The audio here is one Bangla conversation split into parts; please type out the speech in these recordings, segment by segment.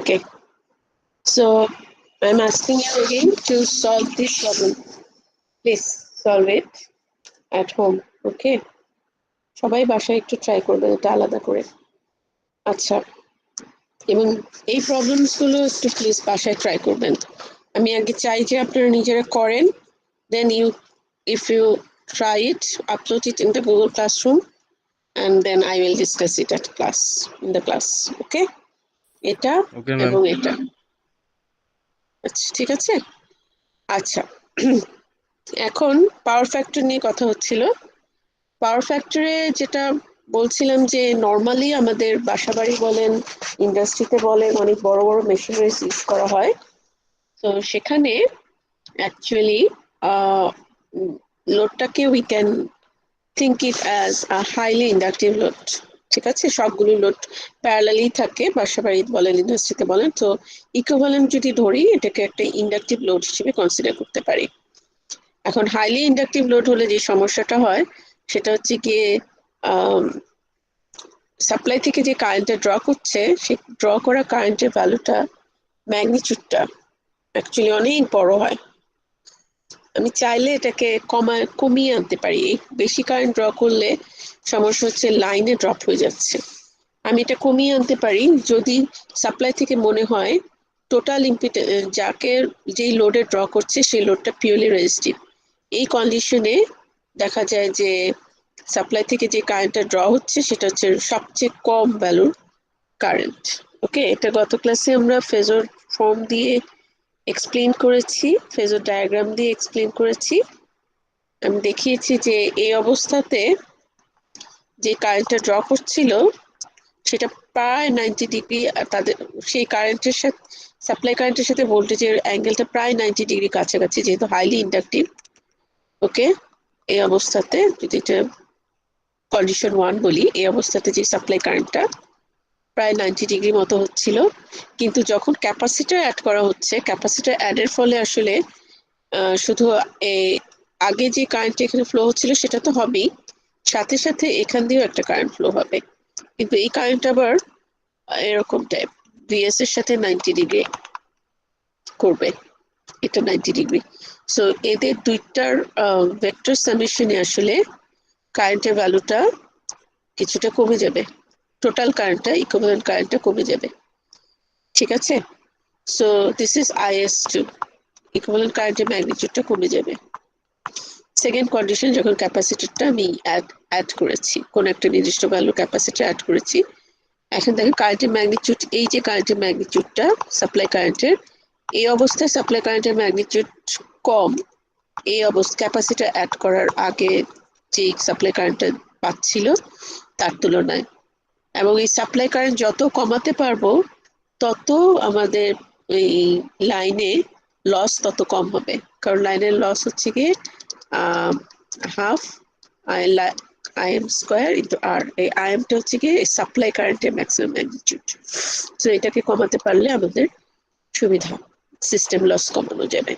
Okay, so I'm asking you again to solve this problem. Please solve it at home. Okay, সবাই বাসায় একটু ট্রাই করবেন এটা আলাদা করে। আচ্ছা, এবং এই প্রবলেমস গুলো একটু প্লিজ বাসায় ট্রাই করবেন। আমি আগে চাই যে আপনারা নিজেরা করেন, then if you try it, upload it in the Google Classroom, and then I will discuss it at class, in the class. Okay, এটা ওকে ম্যাম। এবং এটা। আচ্ছা, ঠিক আছে। আচ্ছা, এখন পাওয়ার ফ্যাক্টর নিয়ে কথা হচ্ছিল। পাওয়ার ফ্যাক্টরে যেটা বলছিলাম যে নর্মালি আমাদের বাসাবাড়ি বলেন, ইন্ডাস্ট্রিতে বলেন, অনেক বড় বড় মেশিনারিজ ইউজ করা হয়। তো সেখানে অ্যাকচুয়ালি লোডটাকে we can think it as a highly inductive load. ঠিক আছে, সবগুলো লোড প্যারালালি থাকে, বাসাবাড়ি বলেন, ইন্ডাস্ট্রিতে বলেন। তো ইকুইভ্যালেন্ট যদি ধরি, এটাকে একটা ইন্ডাকটিভ লোড হিসেবে কনসিডার করতে পারি। এখন হাইলি ইন্ডাকটিভ লোড হলে যে সমস্যাটা হয় সেটা হচ্ছে গিয়ে সাপ্লাই থেকে যে কারেন্টটা ড্র করছে, সেই ড্র করা কারেন্টের ভ্যালুটা, ম্যাগনিটিউডটা অ্যাকচুয়ালি অনেক বড় হয়। আমি চাইলে এটাকে কমিয়ে আনতে পারি। বেশি কারেন্ট ড্র করলে সমস্যা হচ্ছে লাইনে ড্রপ হয়ে যাচ্ছে। আমি এটা কমিয়ে আনতে পারি যদি সাপ্লাই থেকে মনে হয় টোটাল যাকে যেই লোডে ড্র করছে সেই লোডটা পিওরলি রেজিস্টিভ। এই কন্ডিশনে দেখা যায় যে সাপ্লাই থেকে যে কারেন্টটা ড্র হচ্ছে সেটা হচ্ছে সবচেয়ে কম ভ্যালুর কারেন্ট। ওকে, এটা গত ক্লাসে আমরা ফেজর ফর্ম দিয়ে এক্সপ্লেন করেছি, ফেজর ডায়াগ্রাম দিয়ে এক্সপ্লেন করেছি। আমি দেখিয়েছি যে এই অবস্থাতে যে কারেন্টটা ড্র করছিল সেটা প্রায় 90 ডিগ্রি, তাদের সেই কারেন্টের সাথে সাপ্লাই কারেন্টের সাথে ভোল্টেজের অ্যাঙ্গেলটা প্রায় 90 ডিগ্রি কাছাকাছি, যেহেতু হাইলি ইন্ডাকটিভ। ওকে, এই অবস্থাতে যদি এটা কন্ডিশন 1 বলি, এই অবস্থাতে যে সাপ্লাই কারেন্টটা প্রায় 90 ডিগ্রি মতো হচ্ছিল। কিন্তু যখন ক্যাপাসিটর অ্যাড করা হচ্ছে, ক্যাপাসিটর অ্যাডের ফলে আসলে শুধু আগে যে কারেন্ট এখানে ফ্লো হচ্ছিল সেটা তো হবেই, সাথে সাথে এখান দিয়েও একটা কারেন্ট ফ্লো হবে। কিন্তু এই কারেন্ট আবার এরকম টাইপ, ভিএস এর সাথে 90 ডিগ্রি করবে, এটা 90 ডিগ্রি। সো এদের দুইটার ভেক্টর সামেশনে আসলে কারেন্টের ভ্যালুটা কিছুটা কমে যাবে, টোটাল কারেন্টটা, ইকুইভ্যালেন্ট কারেন্টটা কমে যাবে। ঠিক আছে, so this is IS2, equivalent কারেন্টের ম্যাগনিটিউডটা কমে যাবে। সেকেন্ড কন্ডিশন, যখন ক্যাপাসিটরটা আমি অ্যাড করেছি, কোন একটা নির্দিষ্ট ভ্যালু ক্যাপাসিটর অ্যাড করেছি, এখন দেখেন কারেন্টের ম্যাগনিটিউড, এই যে কারেন্টের ম্যাগনিটিউডটা সাপ্লাই কারেন্টের, এই অবস্থায় সাপ্লাই কারেন্টের ম্যাগনিটিউড কম এই অবস্থা ক্যাপাসিটর অ্যাড করার আগে যে সাপ্লাই কারেন্টটা পাচ্ছিল তার তুলনায়। এবং এই সাপ্লাই কারেন্ট যত কমাতে পারবো তত আমাদের এই লাইনে লস তত কম হবে, কারণ লাইনের লস হচ্ছে গিয়ে হাফ IM স্কোয়ার ইন্টু আর। এই IMটা হচ্ছে গিয়ে সাপ্লাই কারেন্টের ম্যাক্সিমাম ম্যাগনিটিউড। তো এটাকে কমাতে পারলে আমাদের সুবিধা, সিস্টেম লস কমানো যাবে।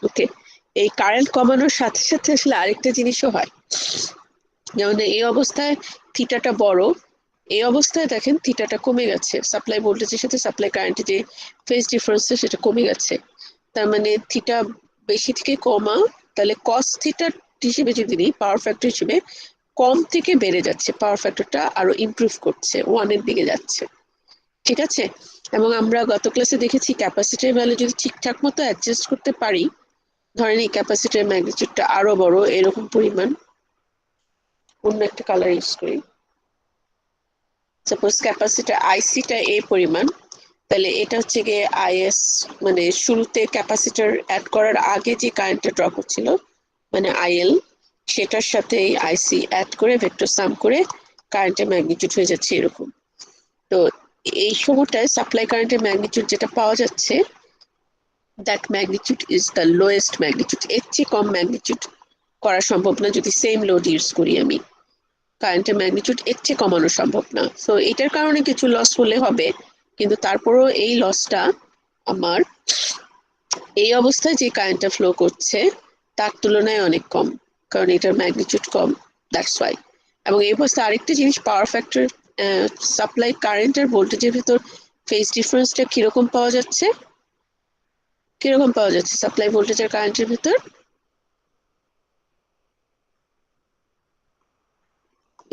ওকে, এই কারেন্ট কমানোর সাথে সাথে আসলে আরেকটা জিনিসও হয়, যেমন এই অবস্থায় থিটাটা বড়, এই অবস্থায় দেখেন থিটাটা কমে গেছে, সাপ্লাই ভোল্টেজের সাথে সাপ্লাই কারেন্টের যে ফেজ ডিফারেন্স সেটা কমে গেছে। তার মানে থিটা বেশি থেকে কমা, তাহলে কস থিটা হিসেবে যদি নিই, পাওয়ার ফ্যাক্টর হিসেবে কম থেকে বেড়ে যাচ্ছে, পাওয়ার ফ্যাক্টরটা আরো ইমপ্রুভ করছে, 1 এর দিকে যাচ্ছে। ঠিক আছে, এবং আমরা গত ক্লাসে দেখেছি ক্যাপাসিটির ভ্যালু যদি ঠিকঠাক মতো অ্যাডজাস্ট করতে পারি, ধরেন এই ক্যাপাসিটির ম্যাগনিটিউডটা আরো বড়, এরকম পরিমাণ, অন্য একটা কালার ইউজ করি, সাপোজ ক্যাপাসিটার আইসিটা এই পরিমাণ, তাহলে এটা হচ্ছে গিয়ে IS, মানে শুরুতে ক্যাপাসিটর অ্যাড করার আগে যে কারেন্টটা ড্র করছিল মানে IL, সেটার সাথে এই IC অ্যাড করে ভেক্টর সাম করে কারেন্টের ম্যাগনিটিউড হয়ে যাচ্ছে এরকম। তো এই সময়টায় সাপ্লাই কারেন্টের ম্যাগনিটিউড যেটা পাওয়া যাচ্ছে, that magnitude is the lowest magnitude. এর চেয়ে কম ম্যাগনিটিউড করা সম্ভব না যদি সেম লোড ইউজ করি আমি, কারেন্টের ম্যাগনিটিউড এর চেয়ে কমানো সম্ভব না। সো এটার কারণে কিছু লস হলে হবে, কিন্তু তারপরও এই লসটা আমার এই অবস্থায় যে কারেন্টটা ফ্লো করছে তার তুলনায় অনেক কম, কারণ এটার ম্যাগনিটিউড কম, দ্যাটস ওয়াই। এবং এই অবস্থায় আরেকটা জিনিস, পাওয়ার ফ্যাক্টর, সাপ্লাই কারেন্ট আর ভোল্টেজের ভিতর ফেজ ডিফারেন্সটা কিরকম পাওয়া যাচ্ছে? কিরকম পাওয়া যাচ্ছে সাপ্লাই ভোল্টেজ আর কারেন্টের ভিতর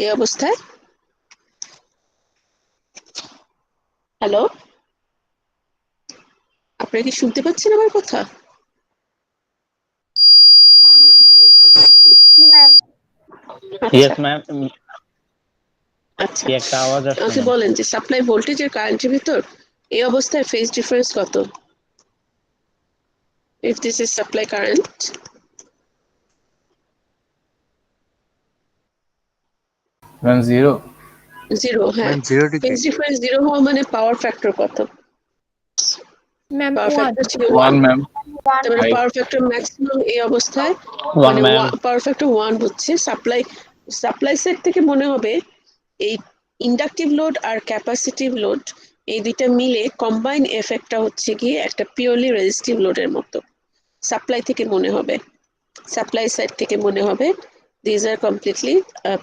এই অবস্থায়? হ্যালো, আপনারা কি শুনতে পাচ্ছেন আমার কথা? ম্যাম আচ্ছা ইয়েস ম্যাম, আচ্ছা, কি একটা আওয়াজ আসছে আমাকে ম্যাম। বলেন যে সাপ্লাই ভোল্টেজ আর কারেন্টের ভিতর এই অবস্থায় ফেজ ডিফারেন্স কত? If this is supply current, ma'am zero. Zero. হ্যাঁ, ma'am 0 phase degree. Difference zero হওয়া মানে পাওয়ার ফ্যাক্টর কত? ম্যাম পাওয়ার 1 ফ্যাক্টর ছিল ওয়ান 1। ম্যাম। তার মানে ফাইভ। পাওয়ার ফ্যাক্টর ম্যাক্সিমাম এই অবস্থায়, 1 মানে ম্যাম। পাওয়ার ফ্যাক্টর 1 হচ্ছে সাপ্লাই সাইড থেকে মনে হবে এই ইন্ডাকটিভ লোড আর ক্যাপাসিটিভ লোড এই দুইটা মিলে কম্বাইন এফেক্টটা হচ্ছে গিয়ে একটা পিওরলি রেজিস্টিভ লোডের মতো সাপ্লাই থেকে মনে হবে। সাপ্লাই সাইড থেকে মনে হবে these are completely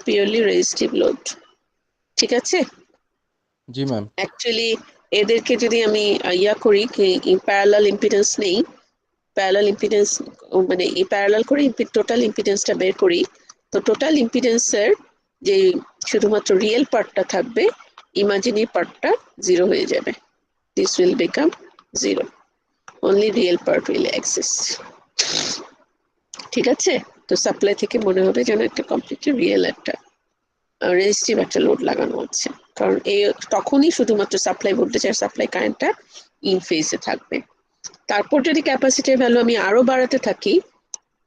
purely resistive load. ঠিক আছে? জি ম্যাম। অ্যাকচুয়ালি এদেরকে যদি আমি ইয়া করি প্যারালাল ইম্পিডেন্স নেই, প্যারালাল ইম্পিডেন্স মানে এই প্যারালাল করে টোটাল ইম্পিডেন্সটা বের করি, তো টোটাল ইম্পিডেন্সের যে শুধুমাত্র রিয়েল পার্টটা থাকবে, ইমাজিনারি পার্টটা জিরো হয়ে যাবে। This will become zero, only real part will exist. ঠিক আছে? তো সাপ্লাই থেকে মনে হবে যেন একটা কমপ্লিটলি রিয়েল একটা রেজিস্টিভ একটা লোড লাগানো আছে, কারণ এই তখনই শুধুমাত্র সাপ্লাই ভোল্টেজ আর সাপ্লাই কারেন্টটা ইন ফেজে থাকবে। তারপর যদি ক্যাপাসিটির ভ্যালু আমি আরো বাড়াতে থাকি,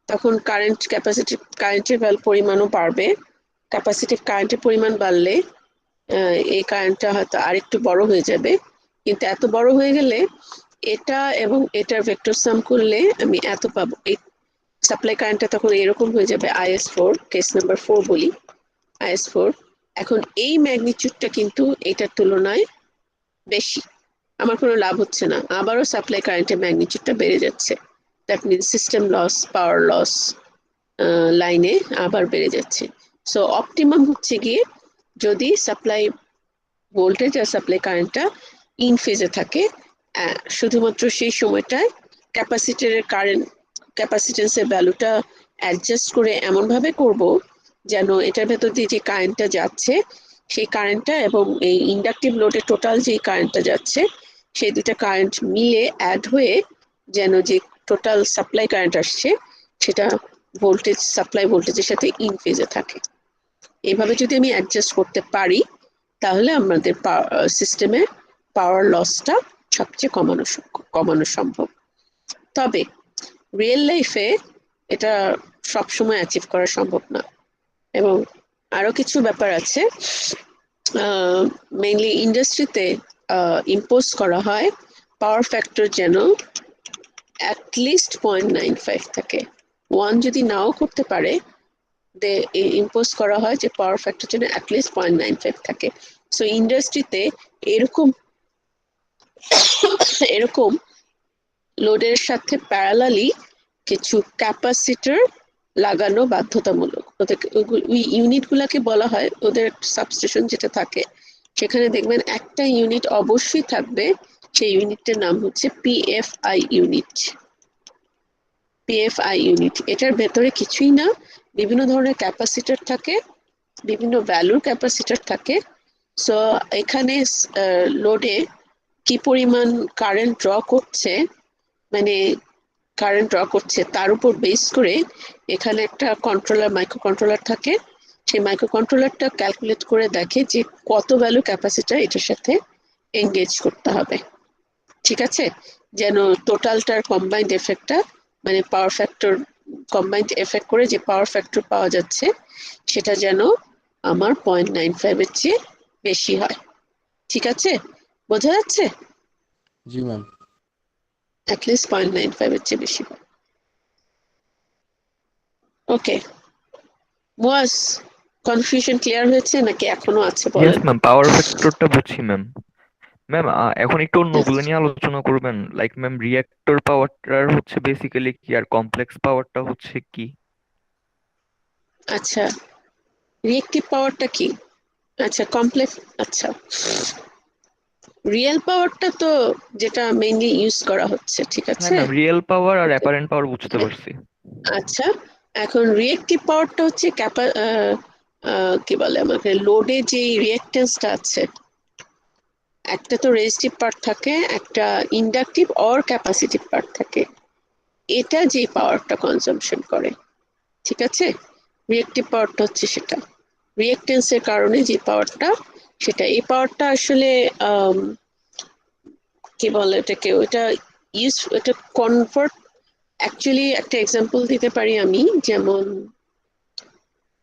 তখন কারেন্টের ভ্যালু পরিমাণও বাড়বে। ক্যাপাসিটিভ কারেন্টের পরিমাণ বাড়লে এই কারেন্টটা হয়তো আরেকটু বড় হয়ে যাবে, কিন্তু এত বড় হয়ে গেলে এটা এবং এটার ভেক্টর সাম করলে আমি এত পাবো। এই সাপ্লাই কারেন্টটা তখন এরকম হয়ে যাবে IS4, কেস নাম্বার 4 বলি, IS4। এখন এই ম্যাগনিটিউডটা কিন্তু এটার তুলনায় বেশি, আমার কোনো লাভ হচ্ছে না, আবারও সাপ্লাই কারেন্টের ম্যাগনিটিউডটা বেড়ে যাচ্ছে। That mean system loss, power loss লাইনে আবার বেড়ে যাচ্ছে। সো অপটিমাম হচ্ছে গিয়ে যদি সাপ্লাই ভোল্টেজ আর সাপ্লাই কারেন্টটা ইন ফেজে থাকে, শুধুমাত্র সেই সময়টায় ক্যাপাসিটরের কারেন্ট ক্যাপাসিটেন্সের ভ্যালুটা অ্যাডজাস্ট করে এমন ভাবে করব যেন এটার ভেতর দিয়ে যে কারেন্টটা যাচ্ছে সেই কারেন্টটা এবং এই ইন্ডাকটিভ লোডে টোটাল যে কারেন্টটা যাচ্ছে সেই দুটা কারেন্ট মিলে অ্যাড হয়ে যেন যে টোটাল সাপ্লাই কারেন্ট আসছে সেটা সাপ্লাই ভোল্টেজের সাথে ইন ফেজে থাকে। এইভাবে যদি আমি অ্যাডজাস্ট করতে পারি তাহলে আমাদের সিস্টেমে পাওয়ার লসটা সবচেয়ে কমানো সম্ভব। তবে রিয়েল লাইফে এটা সবসময় অ্যাচিভ করা সম্ভব না, এবং আরো কিছু ব্যাপার আছে। মেইনলি ইন্ডাস্ট্রিতে ইম্পোজ করা হয় পাওয়ার ফ্যাক্টর যেন অ্যাটলিস্ট 0.95 থাকে। 1 যদি নাও করতে পারে, ইম্পোজ করা হয় যে পাওয়ার ফ্যাক্টর যেন অ্যাটলিস্ট 0.95 থাকে। সো ইন্ডাস্ট্রিতে এরকম এরকম লোডের সাথে প্যারালালি কিছু ক্যাপাসিটর লাগানো বাধ্যতামূলক। ওদের ওই ইউনিট গুলাকে বলা হয়, ওদের সাবস্টেশন যেটা থাকে সেখানে দেখবেন একটা ইউনিট অবশ্যই থাকবে, সেই ইউনিটটার নাম হচ্ছে পিএফআই ইউনিট। পিএফআই ইউনিট, এটার ভেতরে কিছুই না, বিভিন্ন ধরনের ক্যাপাসিটর থাকে, বিভিন্ন ভ্যালুর ক্যাপাসিটর থাকে। সো এখানে লোডে কি পরিমাণ কারেন্ট ড্র করছে, মানে কারেন্ট ড্র করছে তার উপর বেস করে এখানে একটা মাইক্রো কন্ট্রোলার থাকে। সেই মাইক্রো কন্ট্রোলারটা ক্যালকুলেট করে দেখে যে কত ভ্যালু ক্যাপাসিটর এটার সাথে এঙ্গেজ করতে হবে। ঠিক আছে? যেন টোটালটার কম্বাইন্ড এফেক্টটা, মানে পাওয়ার ফ্যাক্টর কম্বাইন্ড এফেক্ট করে যে পাওয়ার ফ্যাক্টর পাওয়া যাচ্ছে সেটা যেন আমার 0.95 এর চেয়ে বেশি হয়। ঠিক আছে? বোঝা যাচ্ছে? জি ম্যাম। অ্যাটলিস্ট 0.95 এর চেয়ে বেশি হয়। ওকে মুয়াজ, কনফিউশন ক্লিয়ার হয়েছে নাকি এখনো আছে ইয়েস বলেন? ম্যাম, পাওয়ার ফ্যাক্টরটা বুঝছি ম্যাম। ম্যাম এখন একটু অন্যগুলো নিয়ে আলোচনা করবেন, লাইক ম্যাম রিঅ্যাক্টর পাওয়ারটার হচ্ছে বেসিক্যালি কি, আর কমপ্লেক্স পাওয়ারটা হচ্ছে কি? আচ্ছা, রিয়েক্টিভ পাওয়ারটা কি? আচ্ছা কমপ্লেক্স, আচ্ছা রিয়েল পাওয়ারটা তো যেটা মেইনলি ইউজ করা হচ্ছে, ঠিক হ্যাঁ আছে? ম্যাম, রিয়েল পাওয়ার আর অ্যাপারেন্ট পাওয়ার বুঝতে পারছি। আচ্ছা, এখন রিয়েক্টিভ পাওয়ারটা হচ্ছে কি বলে আমাকে, লোডে যে রিয়েক্টেন্সটা আছে, একটা তো রেজিস্টিভ পার্ট থাকে, একটা ইন্ডাকটিভ অর ক্যাপাসিটিভ পার্ট থাকে, এটা যে পাওয়ারটা কনজাম্পশন করে, ঠিক আছে? রিয়েক্টিভ পাওয়ারটা হচ্ছে সেটা, রিয়েক্টেন্সের কারণে যে পাওয়ারটা, সেটা এই পাওয়ারটা আসলে কি বলে এটাকে, ওটা এটা কনভার্ট, অ্যাকচুয়ালি একটা এক্সাম্পল দিতে পারি আমি, যেমন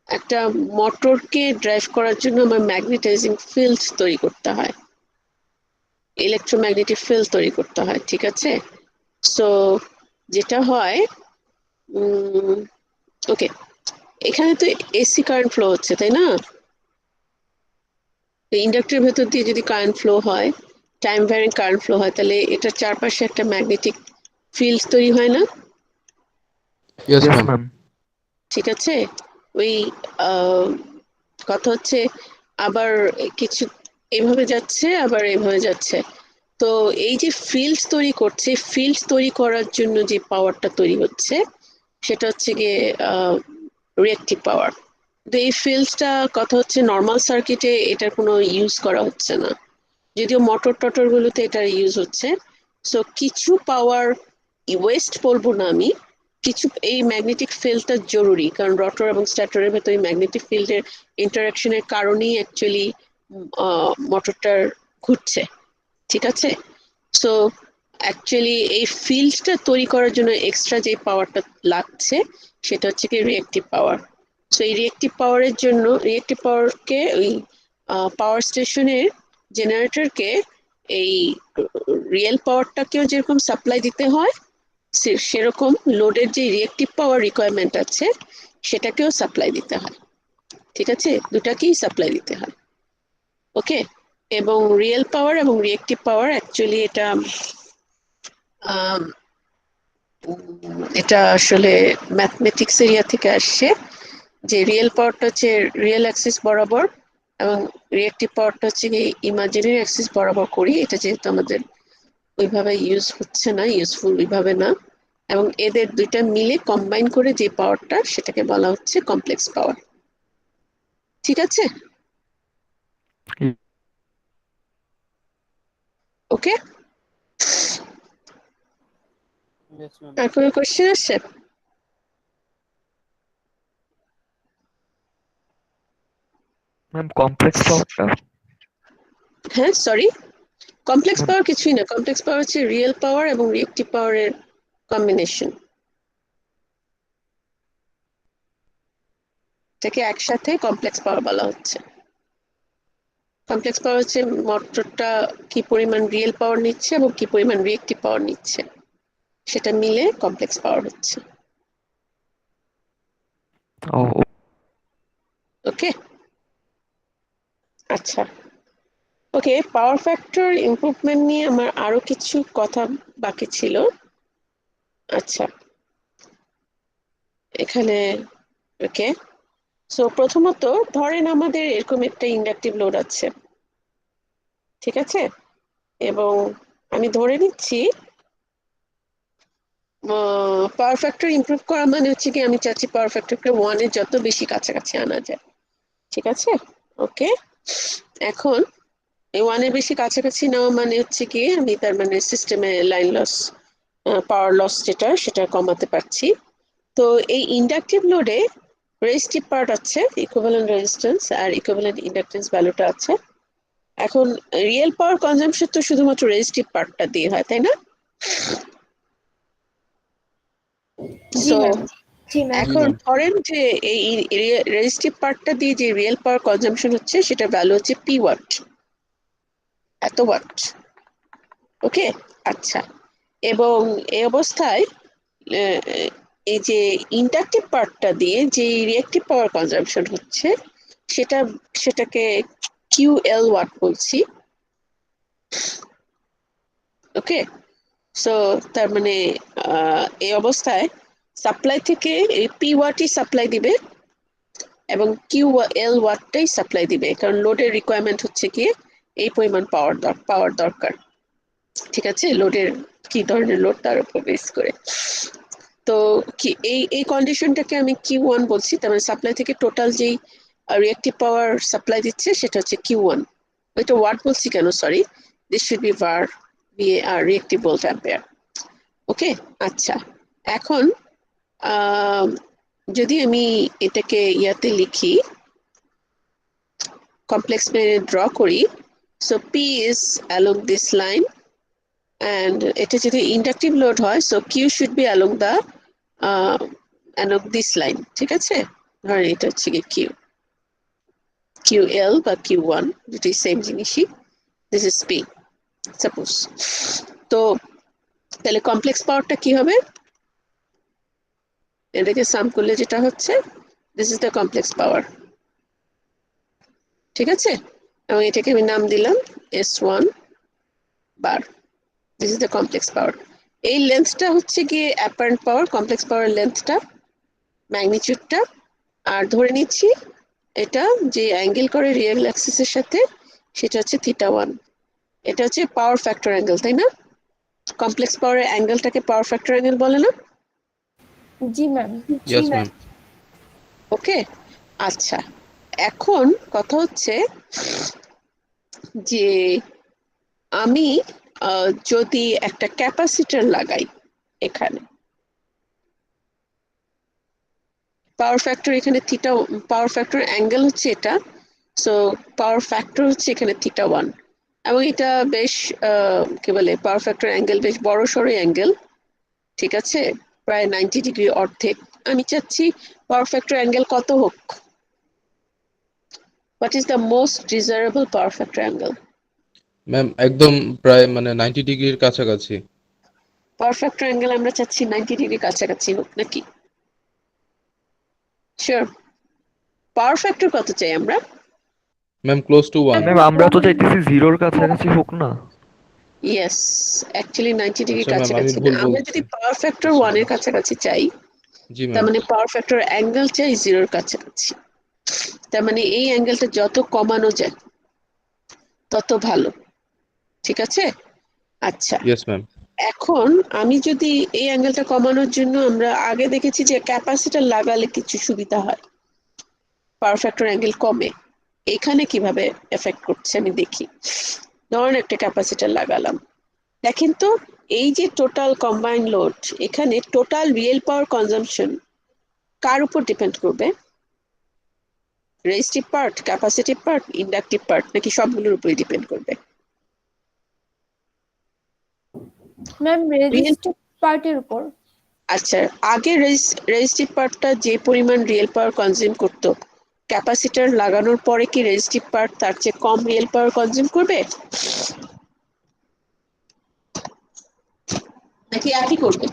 একটা মোটরকে ড্রাইভ করার জন্য আমার ম্যাগনেটাইজিং ফিল্ড তৈরি করতে হয়, ইলেকট্রোম্যাগনেটিক ফিল্ড তৈরি করতে হয়, ঠিক আছে? সো যেটা হয়, ওকে, এখানে তো এসি কারেন্ট ফ্লো হচ্ছে, তাই না? ইন্ডাক্টরের ভেতর দিয়ে যদি কারেন্ট ফ্লো হয়, টাইম ভ্যারিং কারেন্ট ফ্লো হয়, তাহলে এটার চারপাশে একটা ম্যাগনেটিক ফিল্ড তৈরি হয় না? Yes, yes ma'am. ম্যাম। ঠিক আছে, ওই আহ, কথা হচ্ছে, আবার কিছু এভাবে যাচ্ছে, আবার এভাবে যাচ্ছে। তো এই যে ফিল্ড তৈরি করছে, ফিল্ড তৈরি করার জন্য যে পাওয়ারটা তৈরি হচ্ছে, সেটা হচ্ছে গিয়ে রিয়েক্টিভ পাওয়ার। তো এই ফিল্ডটা, কথা হচ্ছে নর্মাল সার্কিটে এটার কোনো ইউজ করা হচ্ছে না, যদিও মোটর টটর গুলোতে এটা ইউজ হচ্ছে। সো কিছু পাওয়ার ওয়েস্ট বলবো না আমি, কিছু এই ম্যাগনেটিক ফিল্ডটা জরুরি, কারণ রটর এবং স্ট্যাটরের ভেতরে ম্যাগনেটিক ফিল্ডের ইন্টারাকশনের কারণেই অ্যাকচুয়ালি মোটরটার ঘুরছে, ঠিক আছে? সো অ্যাকচুয়ালি এই ফিল্ডটা তৈরি করার জন্য এক্সট্রা যে পাওয়ারটা লাগছে, সেটা হচ্ছে কি রিয়েক্টিভ পাওয়ার। সো এই রিয়েক্টিভ পাওয়ারের জন্য, রিয়েক্টিভ পাওয়ারকে ওই পাওয়ার স্টেশনের জেনারেটরকে এই রিয়েল পাওয়ারটাকেও যেরকম সাপ্লাই দিতে হয়, সেরকম লোডের যে রিয়েক্টিভ পাওয়ার রিকোয়ারমেন্ট আছে, সেটাকেও সাপ্লাই দিতে হয়, ঠিক আছে? দুটাকেই সাপ্লাই দিতে হয়, ওকে? এবং রিয়েল পাওয়ার এবং রিয়েক্টিভ পাওয়ার অ্যাকচুয়ালি আম, এটা আসলে ম্যাথমেটিক্স এরিয়া থেকে আসছে, যে রিয়েল পাওয়ারটা হচ্ছে রিয়েল অ্যাক্সিস বরাবর, এবং রিয়েক্টিভ পাওয়ারটা হচ্ছে ইমাজিনারি অ্যাক্সিস বরাবর করি, এটা যেহেতু আমাদের ওইভাবে ইউজ হচ্ছে না, ইউজফুল ওইভাবে না, এবং এদের দুইটা মিলে কম্বাইন করে যে পাওয়ারটা, সেটাকে বলা হচ্ছে কমপ্লেক্স পাওয়ার, ঠিক আছে? ওকে, Yes, ma'am. আর কোনো কোশ্চেন আছে? ম্যাম কমপ্লেক্স পাওয়ারটা? হ্যাঁ, সরি, কমপ্লেক্স ম্যাম পাওয়ার কিছুই না, কমপ্লেক্স পাওয়ার হচ্ছে রিয়েল পাওয়ার এবং রিয়েক্টিভ পাওয়ারের কম্বিনেশন, এটাকে একসাথে কমপ্লেক্স পাওয়ার বলা হচ্ছে। কমপ্লেক্স পাওয়ার হচ্ছে মোটরটা কি পরিমাণ রিয়েল পাওয়ার নিচ্ছে এবং কি পরিমাণ রিয়েক্টিভ পাওয়ার নিচ্ছে, সেটা মিলে কমপ্লেক্স পাওয়ার হচ্ছে, ও ওকে? আচ্ছা, ওকে, পাওয়ার ফ্যাক্টর ইমপ্রুভমেন্ট নিয়ে আমার আরো কিছু কথা বাকি ছিল। আচ্ছা, এখানে, ওকে, সো প্রথমত ধরেন আমাদের এরকম একটা ইন্ডাকটিভ লোড আছে, ঠিক আছে? এবং আমি ধরে নিচ্ছি পাওয়ার ফ্যাক্টর ইমপ্রুভ করা মানে হচ্ছে কি, আমি চাচ্ছি পাওয়ার ফ্যাক্টরকে 1-এর যত বেশি কাছাকাছি আনা যায়, ঠিক আছে? ওকে, এখন এই 1-এর বেশি কাছাকাছি নেওয়া মানে হচ্ছে কি, আমি তার মানে সিস্টেমে লাইন লস, পাওয়ার লস যেটা, সেটা কমাতে পারছি। তো এই ইন্ডাকটিভ লোডে রেজিস্টিভ পার্ট আছে, ইকুইভ্যালেন্ট রেজিস্ট্যান্স আর ইকুইভ্যালেন্ট ইন্ডাকটেন্স ভ্যালুটা আছে। এখন রিয়েল পাওয়ার কনজাম্পশন তো শুধুমাত্র রেজিস্টিভ পার্টটা দিয়ে হয়, তাই না? জি সো ম্যাম। জি ম্যাম। এখন ma'am. ধরেন যে এই রেজিস্টিভ পার্টটা দিয়ে যে রিয়েল পাওয়ার কনজাম্পশন হচ্ছে, সেটা ভ্যালু হচ্ছে পি ওয়াট, এত ওয়াট, ওকে? আচ্ছা, এবং এই অবস্থায় আহ, এই যে ইন্ডাকটিভ পার্টটা দিয়ে যে রিয়েক্টিভ পাওয়ার কনজাম্পশন হচ্ছে, সেটা, সেটাকে কিউ এল ওয়াট বলছি, ওকে? সো তার মানে এই অবস্থায় সাপ্লাই থেকে এই পি ওয়াটই সাপ্লাই দিবে এবং কিউ এল ওয়াটটাই সাপ্লাই দিবে, কারণ লোডের রিকোয়ারমেন্ট হচ্ছে কি এই পরিমাণ পাওয়ার দরকার, ঠিক আছে, লোডের কি ধরনের লোড তার উপর বেস করে। তো কি এই কন্ডিশনটাকে আমি Q1 বলছি, তার মানে সাপ্লাই থেকে টোটাল যেই রিঅ্যাক্টিভ পাওয়ার সাপ্লাই দিচ্ছে সেটা হচ্ছে Q1। এটা ওয়াট বলছি কেন, sorry, this should be var, reactive volt ampere. Okay, আচ্ছা, এখন যদি আমি এটাকে ইয়াতে লিখি, কমপ্লেক্স প্লেনে ড্র করি, so P is along this line, and এটা যদি ইন্ডাকটিভ লোড হয়, so Q should be along this line, ঠিক আছে। ধরেন এটা হচ্ছে কি QL বা Q1, দুটি সেম জিনিসই, দিস ইজ P সাপোজ। তো তাহলে কমপ্লেক্স পাওয়ারটা কি হবে, এটাকে সাম করলে যেটা হচ্ছে, this is the complex power, ঠিক আছে। এবং এটাকে আমি নাম দিলাম S1 bar, this is the complex power. এই লেন্থটা হচ্ছে গিয়ে অ্যাপারেন্ট পাওয়ার, কমপ্লেক্স পাওয়ার লেন্থটা, ম্যাগনিটিউডটা। আর ধরে নিচ্ছি এটা যে অ্যাঙ্গেল করে রিয়েল অ্যাক্সিসের সাথে, সেটা হচ্ছে θ1। এটা হচ্ছে পাওয়ার ফ্যাক্টর অ্যাঙ্গেল, তাই না? কমপ্লেক্স পাওয়ারের অ্যাঙ্গেলটাকে পাওয়ার ফ্যাক্টর অ্যাঙ্গেল বলে না? জি ম্যাম। Yes, ma'am. ওকে, আচ্ছা, এখন কথা হচ্ছে যে আমি যদি একটা ক্যাপাসিটর লাগাই এখানে, পাওয়ার ফ্যাক্টর এখানে পাওয়ার ফ্যাক্টর অ্যাঙ্গেল হচ্ছে এটা, সো পাওয়ার ফ্যাক্টর হচ্ছে এখানে θ1, এবং এটা বেশ কি বলে, পাওয়ার ফ্যাক্টর অ্যাঙ্গেল বেশ বড় সড়ো অ্যাঙ্গেল, ঠিক আছে, প্রায় 90 ডিগ্রি, অর্ধেক। আমি চাচ্ছি পাওয়ার ফ্যাক্টর অ্যাঙ্গেল কত হোক, what is the most desirable power factor angle? Ma'am একদম প্রায় মানে 90 ডিগ্রির কাছাকাছি। পাওয়ার ফ্যাক্টর অ্যাঙ্গেল আমরা চাচ্ছি 90 ডিগ্রি কাছাকাছি হোক নাকি? শিওর? পাওয়ার ফ্যাক্টর কত চাই আমরা? Ma'am close two 1। ম্যাম আমরা তো চাইতেছি জিরোর কাছাকাছি হোক না। ইয়েস, অ্যাকচুয়ালি 90 ডিগ্রি আচ্ছা ম্যাম আমি কাছাকাছি না, ভুল আমরা বলছি। যদি পাওয়ার ফ্যাক্টর আচ্ছা 1 এর কাছাকাছি চাই, জি তার ম্যাম। মানে পাওয়ার ফ্যাক্টর অ্যাঙ্গেল চাই 0 এর কাছাকাছি। তার মানে এই অ্যাঙ্গেলটা যত কমানো যায় তত ভালো, ঠিক আছে। আচ্ছা, ইয়েস ম্যাম। এখন আমি যদি এই অ্যাঙ্গেলটা কমানোর জন্য, আমরা আগে দেখেছি যে ক্যাপাসিটর লাগালে কিছু সুবিধা হয়, পাওয়ার ফ্যাক্টর অ্যাঙ্গেল কমে। এখানে কিভাবে এফেক্ট করছে আমি দেখি। ধরুন একটা ক্যাপাসিটর লাগালাম, দেখেন তো এই যে টোটাল কম্বাইন্ড লোড, এখানে টোটাল রিয়েল পাওয়ার কনজাম্পশন কার উপর ডিপেন্ড করবে? Resistive part, capacitive part, inductive part, নাকি সবগুলোর উপরে ডিপেন্ড করবে? ম্যাম রেজিস্টিভ পার্টের উপর। আচ্ছা, আগে রেজিস্টিভ পার্টটা যে পরিমাণ রিয়েল পাওয়ার কনজিউম করতো, ক্যাপাসিটর লাগানোর পরে কি রেজিস্টিভ পার্ট তার চেয়ে কম রিয়েল পাওয়ার কনজিউম করবে, নাকি একই করবে?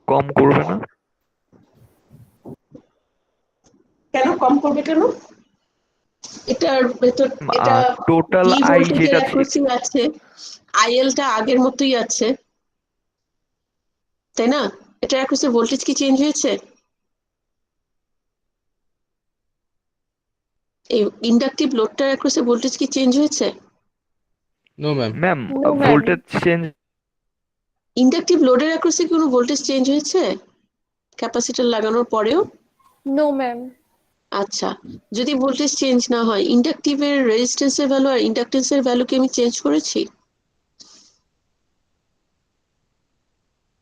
কম করবে না? কেন কম করবে কেন? এটার ভেতর এটা টোটাল ভি আই ভোল্টেজের যেটা অ্যাক্রোসিং আছে, আইএলটা আগের মতোই আছে, তাই না? এটার অ্যাক্রোসে ভোল্টেজ কি চেঞ্জ হয়েছে? এই ইন্ডাকটিভ লোডটার অ্যাক্রোসে ভোল্টেজ কি চেঞ্জ হয়েছে? No ma'am. Ma'am no ma'am. Voltage change inductive লোডের অ্যাক্রোসে কি কোনো ভোল্টেজ চেঞ্জ হয়েছে ক্যাপাসিটর লাগানোর পরেও? No ma'am. আচ্ছা, যদি ভোল্টেজ চেঞ্জ না হয়, ইন্ডাকটিভের রেজিস্ট্যান্সের ভ্যালু আর ইন্ডাকটেন্সের ভ্যালু কি আমি চেঞ্জ করেছি?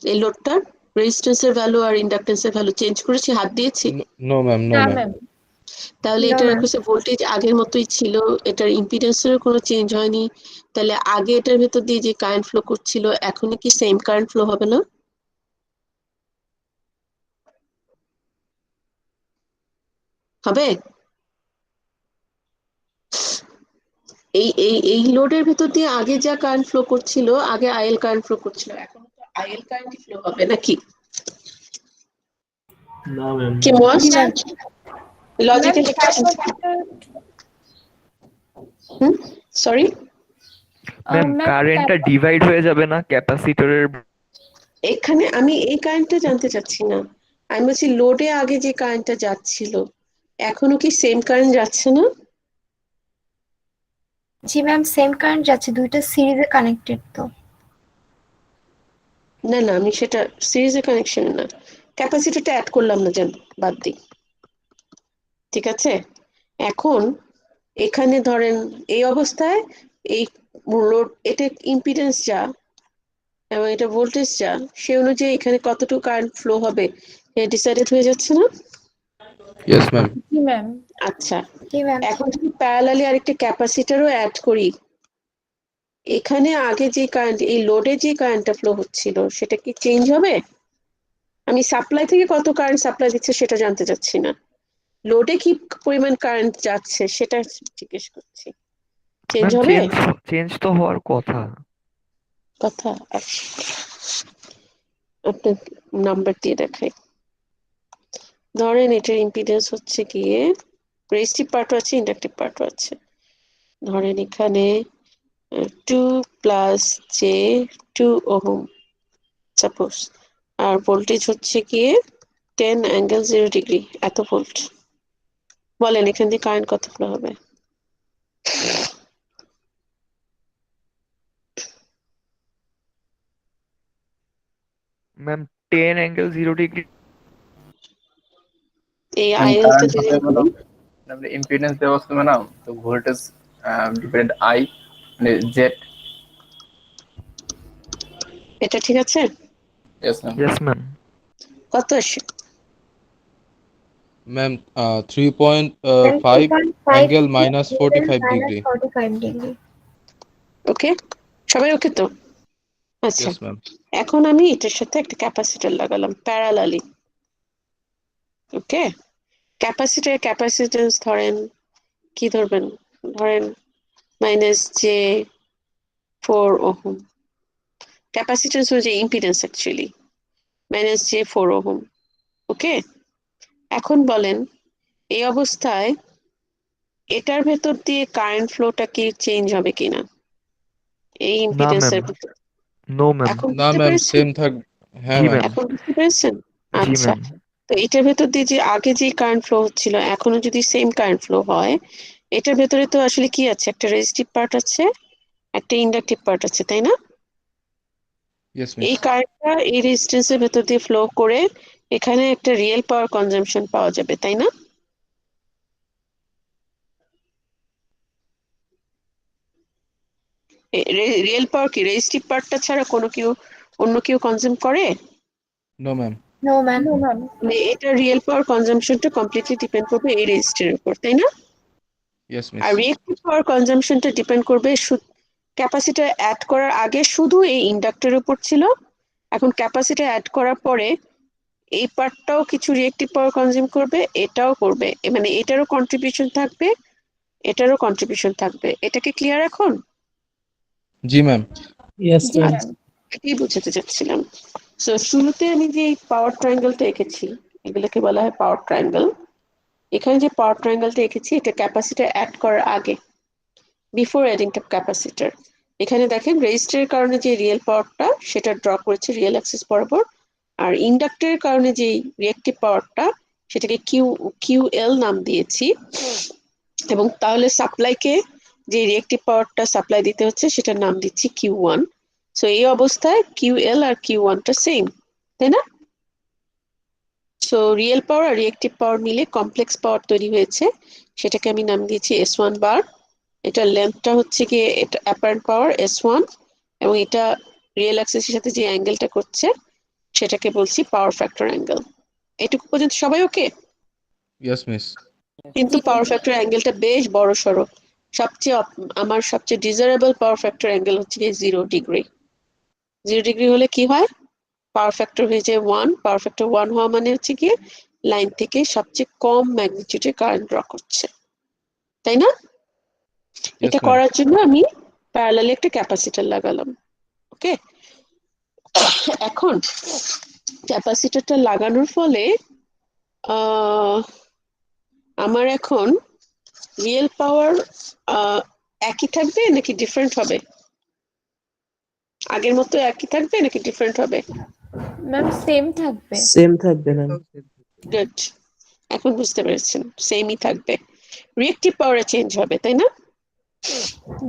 এই লোডটার রেজিস্ট্যান্সের ভ্যালু আর ইন্ডাকটেন্সের ভ্যালু চেঞ্জ করেছি, হাত দিয়েছি? No ma'am. নো না ম্যাম। ম্যাম। তাহলে No, এটার ma'am. অ্যাক্রোসে ভোল্টেজ আগের মতোই ছিল, এটার ইম্পিডেন্সের কোনো চেঞ্জ হয়নি, তাহলে আগে এটার ভেতর দিয়ে যে কারেন্ট ফ্লো করছিল এখনই কি সেম কারেন্ট ফ্লো হবে না? হবে? এই লোডের ভেতর দিয়ে আগে যা কারেন্ট ফ্লো করছিল, আগে আইএল কারেন্ট ফ্লো করছিল, এখন তো আইএল কারেন্ট ফ্লো হবে নাকি? না ম্যাম। কি most ma'am logically capacitor sorry, ma'am ma'am কারেন্টটা ডিভাইড হয়ে যাবে না ক্যাপাসিটরের? এখানে আমি এই কারেন্টটা জানতে চাচ্ছি না, আমি বলছি লোডে আগে যে কারেন্টটা যাচ্ছিল এখনো কি সেম কারেন্ট যাচ্ছে না? জি ম্যাম, সেম কারেন্ট যাচ্ছে, দুইটা সিরিজে কানেক্টেড তো। না না, আমি সেটা সিরিজে কানেকশন না, ক্যাপাসিটরটা অ্যাড করলাম না, যেন বাদ দিই। ঠিক আছে, এখন এখানে ধরেন এই অবস্থায় এই লোড, এটা ইম্পিডেন্স যা এবং এটা ভোল্টেজ যা, সে অনুযায়ী এখানে কতটুকু কারেন্ট ফ্লো হবে ডিসাইডেড হয়ে যাচ্ছে না? Yes ma'am. জি ম্যাম। আচ্ছা, জি ম্যাম। এখন যদি প্যারালালি আরেকটা ক্যাপাসিটরও অ্যাড করি, এখানে আগে যে কারেন্ট, এই লোডে যে কারেন্টটা ফ্লো হচ্ছিল সেটা কি চেঞ্জ হবে? আমি সাপ্লাই থেকে কত কারেন্ট সাপ্লাই দিচ্ছে সেটা জানতে চাচ্ছি না, লোডে কি পরিমাণ কারেন্ট যাচ্ছে সেটা জিজ্ঞেস করছি। চেঞ্জ ম্যাম হবে চেঞ্জ তো হওয়ার কথা। কথা? আচ্ছা, আপনার নাম্বার দিয়ে দেখাই। ধরেন এটার ইম্পিডেন্স হচ্ছে গিয়ে, রেজিস্টিভ পার্টও আছে, ইন্ডাকটিভ পার্টও আছে। ধরেন এখানে 2 + j 2 ওহম সাপোজ, আর ভোল্টেজ হচ্ছে গিয়ে 10 ∠0° এত ভোল্ট। বলেন এখান দিয়ে কারেন্ট কত ফ্লো হবে? ম্যাম 10 ∠0°। এই ম্যাম আইএলটা কারেন্ট যদি হবে ম্যাডাম, আপনার ইম্পিডেন্স দেওয়া আছে ম্যাডাম, তো ভোল্টেজ ডিপেন্ড আই মানে জেড। এটা ঠিক আছে? Yes ma'am. Yes ma'am. কত আসে? Ma'am 3.5 angle -45°। -45°। ওকে, সবাই ওকে তো? আচ্ছা, ইয়েস ম্যাম। এখন আমি এটার সাথে একটা ক্যাপাসিটর লাগালাম প্যারালালি। ওকে, ক্যাপাসিটেন্স ধরেন, কি ধরবেন, ধরেন -j4 ওহম। ক্যাপাসিটেন্স হচ্ছে ইম্পিডেন্স অ্যাকচুয়ালি, -j4 ওহম। ওকে, এখন বলেন এই অবস্থায় এটার ভেতর দিয়ে কারেন্ট ফ্লোটা কি চেঞ্জ হবে কিনা এই না ম্যাম। ইম্পিডেন্সের ভেতর? No ma'am. এখন না বুঝতে ম্যাম, পেরেছেন? সেম থাক। হ্যাঁ জি ম্যাম। ম্যাম। এখন বুঝতে পেরেছেন? জি আচ্ছা, ম্যাম। তো এটার ভেতর দিয়ে যে আগে যে কারেন্ট ফ্লো হচ্ছিল এখনো যদি সেম কারেন্ট ফ্লো হয়, এটার ভেতরে তো আসলে কি আছে, একটা রেজিস্টিভ পার্ট আছে, একটা ইন্ডাকটিভ পার্ট আছে, তাই না? Yes miss. এই কারেন্টটা এই রেজিস্ট্যান্সের ভেতর দিয়ে ফ্লো করে এখানে একটা রিয়েল পাওয়ার কনজাম্পশন পাওয়া যাবে, তাই না? রিয়েল পাওয়ার কি রেজিস্টিভ পার্টটা ছাড়া অন্য কেউ কনজিউম করে? No ma'am. No ma'am. No ma'am. মানে এটা রিয়েল পাওয়ার কনজাম্পশনটা কমপ্লিটলি ডিপেন্ড করবে এই রেজিস্টারের উপর, তাই না? Yes miss. আর রিয়েক্টিভ পাওয়ার কনজাম্পশনটা ডিপেন্ড করবে ক্যাপাসিটর অ্যাড করার আগে শুধু এই ইন্ডাক্টরের উপর ছিল, এখন ক্যাপাসিটর অ্যাড করার পরে এই পার্টটাও কিছু রিয়েক্টিভ পাওয়ার কনজিউম করবে, এটাও করবে, মানে এটারও কন্ট্রিবিউশন থাকবে, এটারও কন্ট্রিবিউশন থাকবে। এটা কি ক্লিয়ার এখন? জি ম্যাম। Yes, জি ma'am. ম্যাম। এটাই বুঝাতে চাচ্ছিলাম। সো শুরুতে আমি যে পাওয়ার ট্রায়াঙ্গেলটা এঁকেছি, এগুলোকে বলা হয় পাওয়ার ট্রায়াঙ্গেল। এখানে যে পাওয়ার ট্রায়াঙ্গেলটা এঁকেছি এটা ক্যাপাসিটর অ্যাড করার আগে, বিফোর অ্যাডিং টু ক্যাপাসিটর। এখানে দেখেন রেজিস্টারের কারণে যে রিয়েল পাওয়ারটা সেটা ড্র করেছে রিয়েল অ্যাক্সিস বরাবর, আর ইন্ডাক্টরের কারণে যে রিয়েক্টিভ পাওয়ারটা সেটাকে কিউএল নাম দিয়েছি। এবং তাহলে সাপ্লাইকে যে রিয়েক্টিভ পাওয়ারটা সাপ্লাই দিতে হচ্ছে সেটার নাম দিচ্ছি Q1। সো এই অবস্থায় কিউএল আর Q1টা সেম, তাই না? সো রিয়েল পাওয়ার আর রিয়েক্টিভ পাওয়ার মিলে কমপ্লেক্স পাওয়ার তৈরি হয়েছে, সেটাকে আমি নাম দিয়েছি S1 বার। এটার লেন্থটা হচ্ছে গিয়ে এটা অ্যাপারেন্ট পাওয়ার S1, এবং এটা রিয়েল অ্যাক্সিসের সাথে যে অ্যাঙ্গেলটা করছে সেটাকে বলছি পাওয়ার ফ্যাক্টর অ্যাঙ্গেল। এটুকু পর্যন্ত সবাই ওকে? Yes miss. কিন্তু জি। পাওয়ার ফ্যাক্টর অ্যাঙ্গেলটা বেশ বড় সড়ো। আমার সবচেয়ে ডিজারেবল পাওয়ার ফ্যাক্টর অ্যাঙ্গেল হচ্ছে গিয়ে 0°। 0° হলে কি হয়, পাওয়ার ফ্যাক্টর হয়ে যায় 1। পাওয়ার ফ্যাক্টর 1 হওয়া মানে হচ্ছে গিয়ে লাইন থেকে সবচেয়ে কম ম্যাগনিটিউডে কারেন্ট ড্র করছে, তাই না? ইয়েস এটা ম্যাম। করার জন্য আমি প্যারালালি একটা ক্যাপাসিটর লাগালাম। ওকে, এখন ক্যাপাসিটরটা লাগানোর ফলে আহ আমার এখন রিয়েল পাওয়ার একই থাকবে নাকি ডিফারেন্ট হবে? আগের মতো একই থাকবে নাকি ডিফারেন্ট হবে? ম্যাম সেম থাকবে। Same থাকবে ম্যাম। গুড। এখন বুঝতে পেরেছেন, সেমই থাকবে, রিয়েক্টিভ পাওয়ারে চেঞ্জ হবে, তাই না?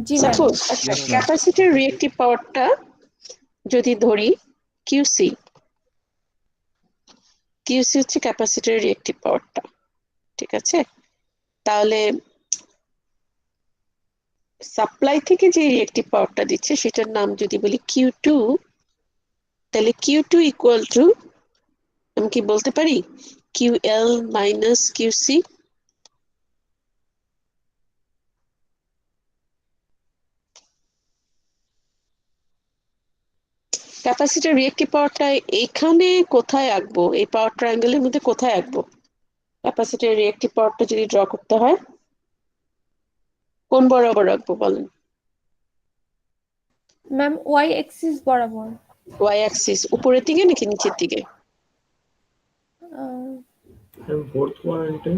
জি ম্যাম। সাপোজ আচ্ছা, Yes, ma'am. ক্যাপাসিটির রিয়েক্টিভ পাওয়ারটা যদি ধরি কিউসি, কিউসি হচ্ছে ক্যাপাসিটির রিয়েক্টিভ পাওয়ারটা, ঠিক আছে? তাহলে সাপ্লাই থেকে যে রিয়েক্টিভ পাওয়ারটা দিচ্ছে সেটার নাম যদি বলি কিউ টু, তাহলে কিউ টু ইকুয়াল টু, আমি কি বলতে পারি কিউ এল মাইনাস কিউসি? ক্যাপাসিটির রিয়েক্টিভ পাওয়ারটা এখানে কোথায় আঁকবো, এই পাওয়ার ট্রায়াঙ্গেলের মধ্যে কোথায় আঁকবো? ক্যাপাসিটির রিয়েক্টিভ পাওয়ারটা যদি ড্র করতে হয় কোন বরাবর রাখবো বলেন? ম্যাম ওয়াই এক্সিস বরাবর। ওয়াই অ্যাক্সিস উপরের দিকে নাকি নিচের দিকে? আহ, ফোর্থ পয়েন্টে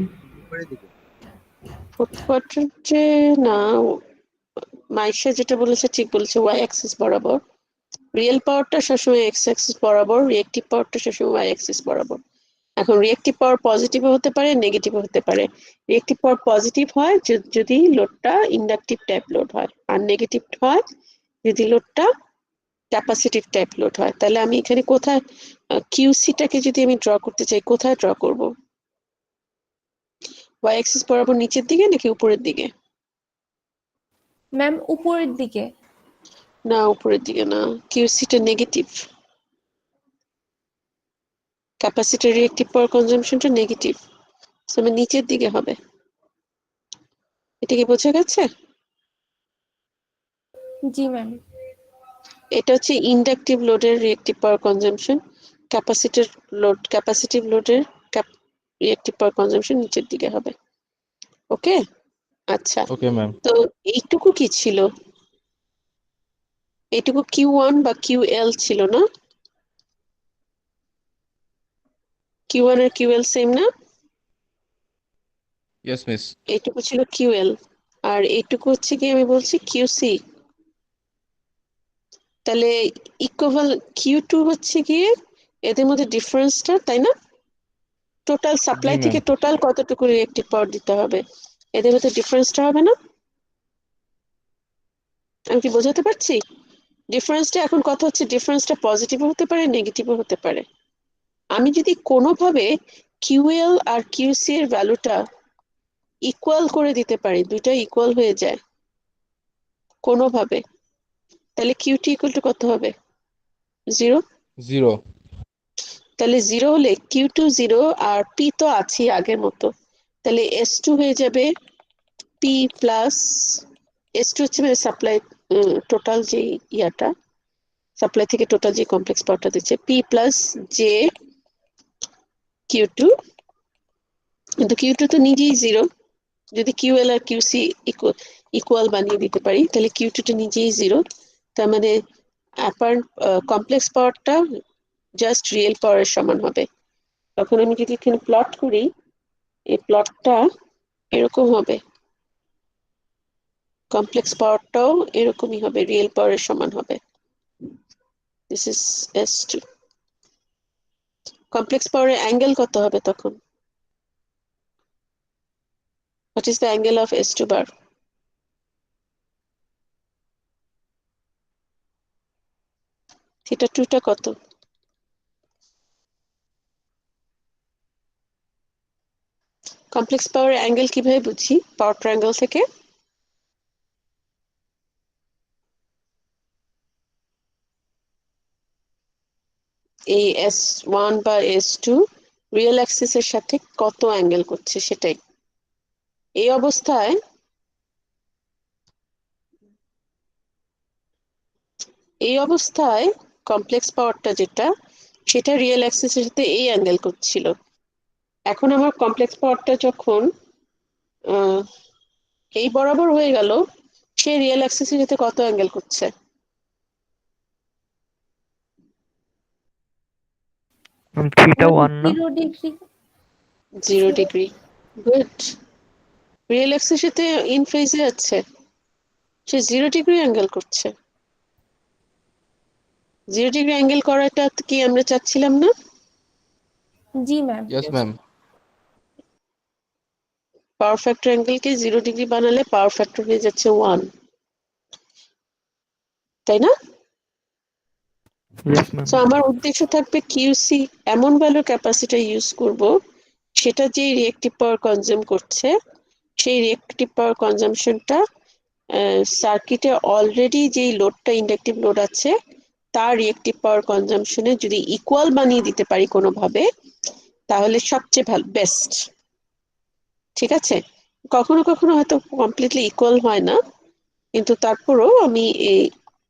ফোর্থ কোয়াড্রেন্টে না, মাইশা যেটা বলেছে ঠিক বলেছে, ওয়াই অ্যাক্সিস বরাবর। রিয়েল পাওয়ারটা সবসময় এক্স অ্যাক্সিস বরাবর, রিয়েক্টিভ পাওয়ারটা সবসময় ওয়াই অ্যাক্সিস বরাবর। এখন রিয়েক্টিভ পাওয়ার পজিটিভ হতে পারে, নেগেটিভ হতে পারে। রিয়েক্টিভ পাওয়ার পজিটিভ হয় যদি লোডটা ইন্ডাকটিভ টাইপ লোড হয়, আর নেগেটিভ হয় যদি লোডটা ক্যাপাসিটিভ টাইপ লোড হয়। তাহলে আমি এখানে কোথায় কিউসিটাকে যদি আমি ড্র করতে চাই কোথায় ড্র করব? ওয়াই অ্যাক্সিস বরাবর নিচের দিকে নাকি উপরের দিকে? ম্যাম উপরের দিকে। না, উপরের দিকে না, কিউসিটা নেগেটিভ, ক্যাপাসিটির রিয়েক্টিভ পাওয়ার কনজাম্পশনটা নেগেটিভ, আমার নিচের দিকে হবে। এটা কি বোঝা গেছে? জি ম্যাম। এটা হচ্ছে ইন্ডাকটিভ লোডের রিয়েক্টিভ পাওয়ার কনজাম্পশন, ক্যাপাসিটিভ লোডের রিয়েক্টিভ পাওয়ার কনজাম্পশন নিচের দিকে হবে। ওকে, আচ্ছা, Okay, ma'am. তো এইটুকু কি ছিল? এইটুকু কিউ ওয়ান বা কিউ এল ছিল না? কিউ ওয়ান আর কিউ এল সেম না? Yes, miss. এইটুকু ছিল কিউ এল, আর এইটুকু হচ্ছে কি আমি বলছি কিউসি। তাহলে ইকুয়াল কিউ টু হচ্ছে গিয়ে এদের মধ্যে ডিফারেন্সটা, তাই না? টোটাল সাপ্লাই জি, থেকে ma'am. টোটাল কতটুকু রিয়েক্টিভ পাওয়ার দিতে হবে, এদের মধ্যে ডিফারেন্সটা হবে না? আমি কি বোঝাতে পারছি? ডিফারেন্সটা এখন কথা হচ্ছে ডিফারেন্সটা পজিটিভও হতে পারে, নেগেটিভও হতে পারে। আমি যদি কোনোভাবে কিউএল আর কিউসি এর ভ্যালুটা ইকুয়াল করে দিতে পারি, দুইটা ইকুয়াল হয়ে যায় কোনোভাবে, তাহলে কিউটি ইকুয়াল টু কত হবে? 0। 0. তাহলে 0 হলে কিউ টু 0, আর পি তো আছে আগের মতো, তাহলে এস টু হয়ে যাবে পি প্লাস, এস টু হচ্ছে মানে সাপ্লাই, টোটাল যে ইয়াটা সাপ্লাই থেকে টোটাল যে কমপ্লেক্স পাওয়ারটা দিচ্ছে, P plus J Q two, কিন্তু কিউ টু তো নিজেই 0, যদি কিউএল আর কিউসি ইকুয়াল বানিয়ে দিতে পারি তাহলে কিউ টু টা নিজেই 0, তার মানে অ্যাপারেন্ট কমপ্লেক্স পাওয়ারটা জাস্ট রিয়েল পাওয়ারের সমান হবে। তখন আমি যদি এখানে প্লট করি, এই প্লটটা এরকম হবে, কমপ্লেক্স পাওয়ারটাও এরকমই হবে, রিয়েল পাওয়ারের সমান হবে। This is S2। কমপ্লেক্স পাওয়ারের অ্যাঙ্গেল কত হবে তখন? What is the angle of S2 bar? Theta 2 টা কত? কমপ্লেক্স পাওয়ারের অ্যাঙ্গেল কিভাবে বুঝি পাওয়ার ট্রায়াঙ্গেল থেকে? এই S1 বা S2 রিয়েল অ্যাক্সিসের সাথে কত অ্যাঙ্গেল করছে সেটাই। এই অবস্থায় কমপ্লেক্স পাওয়ারটা যেটা, সেটা রিয়েল অ্যাক্সিসের সাথে এই অ্যাঙ্গেল করছিল। এখন আমার কমপ্লেক্স পাওয়ারটা যখন আহ, এই বরাবর হয়ে গেল, সে রিয়েল অ্যাক্সিসের সাথে কত অ্যাঙ্গেল করছে? থিটা 1 না? 0 ডিগ্রি। 0 ডিগ্রি। গুড। রিয়েল অ্যাক্সিসের সাথে ইন ফেজে আছে, সে 0 ডিগ্রি অ্যাঙ্গেল করছে। 0 ডিগ্রি অ্যাঙ্গেল করাটা কি আমরা চাচ্ছিলাম না? জি ma'am. Yes, ma'am. Power factor অ্যাঙ্গেলকে 0 ডিগ্রি বানালে পাওয়ার ফ্যাক্টর হয়ে যাচ্ছে 1, তাই না? Yes ma'am. সো আমার উদ্দেশ্য থাকবে কিউসি এমন ভ্যালুর ক্যাপাসিটর ইউজ করব সেটা যে রিয়েক্টিভ পাওয়ার কনজিউম করছে সেই রিয়েক্টিভ পাওয়ার কনজাম্পশনটা সার্কিটে অলরেডি যেই লোডটা ইন্ডাকটিভ লোড আছে তার রিয়েক্টিভ পাওয়ার কনজাম্পশনে যদি ইকুয়াল বানিয়ে দিতে পারি কোনোভাবে তাহলে সবচেয়ে ভালো বেস্ট। ঠিক আছে, কখনো কখনো হয়তো কমপ্লিটলি ইকুয়াল হয় না, কিন্তু তারপরও আমি এই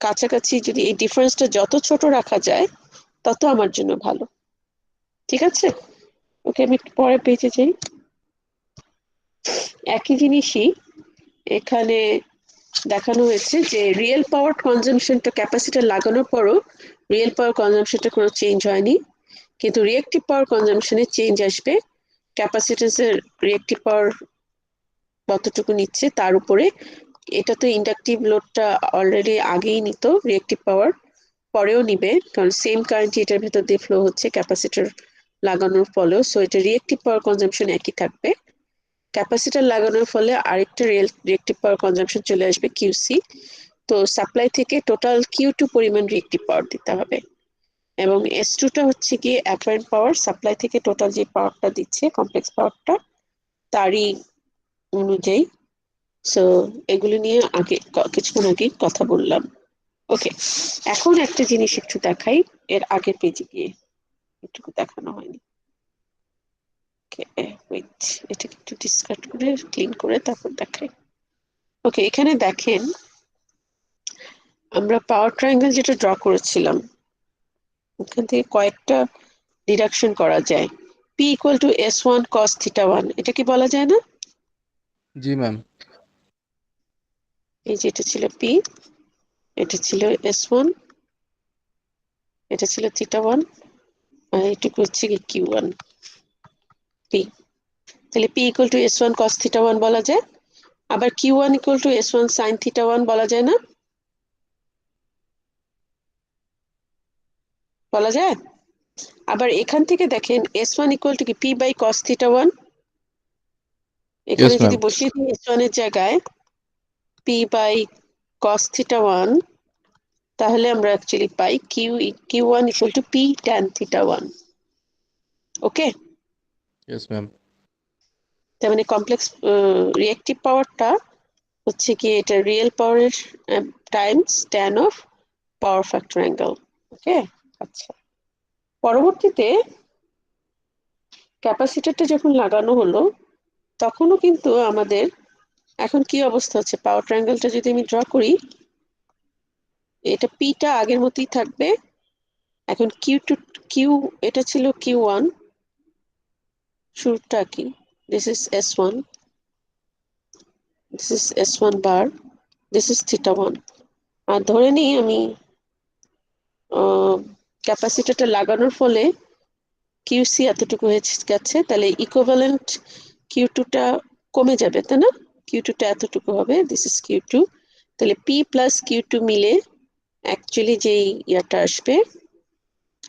কাছাকাছি যদি এই ডিফারেন্সটা যত ছোট রাখা যায় তত আমার জন্য ভালো। ঠিক আছে, ওকে আমি একটু পরে পেজে যাই। একই জিনিসই এখানে দেখানো হয়েছে যে রিয়েল পাওয়ার কনজাম্পশনটা ক্যাপাসিটর লাগানোর পরও রিয়েল পাওয়ার কনজাম্পশনটা কোনো চেঞ্জ হয়নি, কিন্তু রিয়েক্টিভ পাওয়ার কনজাম্পশনে চেঞ্জ আসবে। ক্যাপাসিট্যান্সের রিয়েক্টিভ পাওয়ার কতটুকু নিচ্ছে তার উপরে। এটা তো ইন্ডাকটিভ লোডটা অলরেডি আগেই নিত রিয়েক্টিভ পাওয়ার, পরেও নিবে, কারণ সেম কারেন্ট এটার ভেতর দিয়ে ফ্লো হচ্ছে ক্যাপাসিটর লাগানোর ফলেও। সো এটা রিয়েক্টিভ পাওয়ার কনজাম্পশন একই থাকবে। ক্যাপাসিটর লাগানোর ফলে আরেকটা রিয়েক্টিভ পাওয়ার কনজাম্পশন চলে আসবে কিউসি। তো সাপ্লাই থেকে টোটাল কিউ2 পরিমাণ রিয়েক্টিভ পাওয়ার দিতে হবে, এবং S2টা হচ্ছে গিয়ে অ্যাপারেন্ট পাওয়ার, সাপ্লাই থেকে টোটাল যে পাওয়ারটা দিচ্ছে কমপ্লেক্স পাওয়ারটা তারই অনুযায়ী। সো এগুলো নিয়ে আগে কিছুক্ষণ আগে কথা বললাম। ওকে, এখন একটা জিনিস একটু দেখাই, এর আগের পেজে গিয়ে একটু দেখানো হয়নি। ওয়েট, এটাকে একটু ডিসকার্ড করে ক্লিন করে তারপর দেখাই। ওকে, এখানে দেখেন আমরা পাওয়ার ট্রায়াঙ্গেল যেটা ড্র করেছিলাম ওখান থেকে কয়েকটা ডিডাকশন করা যায়। P equal to S1 cos θ1, এটা কি বলা যায় না? জি ম্যাম। এই যে এটা ছিল P, এটা ছিল S1, এটা ছিল θ1, আর এটুকু হচ্ছে কি Q1 P। তাহলে P equal to S1 cos θ1 বলা যায়, আবার Q1 equal two S1 sin θ1 বলা যায় না? বলা যায়। আবার এখান থেকে দেখেন S1 ইকুয়াল টু কি P বাই cos θ1, এখানে ইয়েস যদি ম্যাম। বসিয়ে দিই S1 এর জায়গায় P বাই cos θ1, তাহলে আমরা অ্যাকচুয়ালি পাই Q1 equal to P tan θ1। Okay, yes ma'am. তার মানে কমপ্লেক্স রিয়েক্টিভ পাওয়ারটা হচ্ছে কি এটা রিয়েল পাওয়ারের times tan of power factor angle. Okay, আচ্ছা, পরবর্তীতে ক্যাপাসিটরটা যখন লাগানো হলো তখনও কিন্তু আমাদের এখন কি অবস্থা হচ্ছে, পাওয়ার ট্রায়াঙ্গেলটা যদি আমি ড্র করি এটা পিটা আগের মতোই থাকবে। এখন কিউ এটা ছিল Q1, শুরুটা কি, this is S1, this is S1 bar, this is θ1। আর ধরে নিই আমি ক্যাপাসিটরটা লাগানোর ফলে কিউসি এতটুকু হয়ে গেছে, তাহলে ইকুইভ্যালেন্ট Q2টা কমে যাবে, তাই না? Q2টা এতটুকু হবে, দিস ইজ Q2। তাহলে P প্লাস Q2 মিলে অ্যাকচুয়ালি যেই ইয়াটা আসবে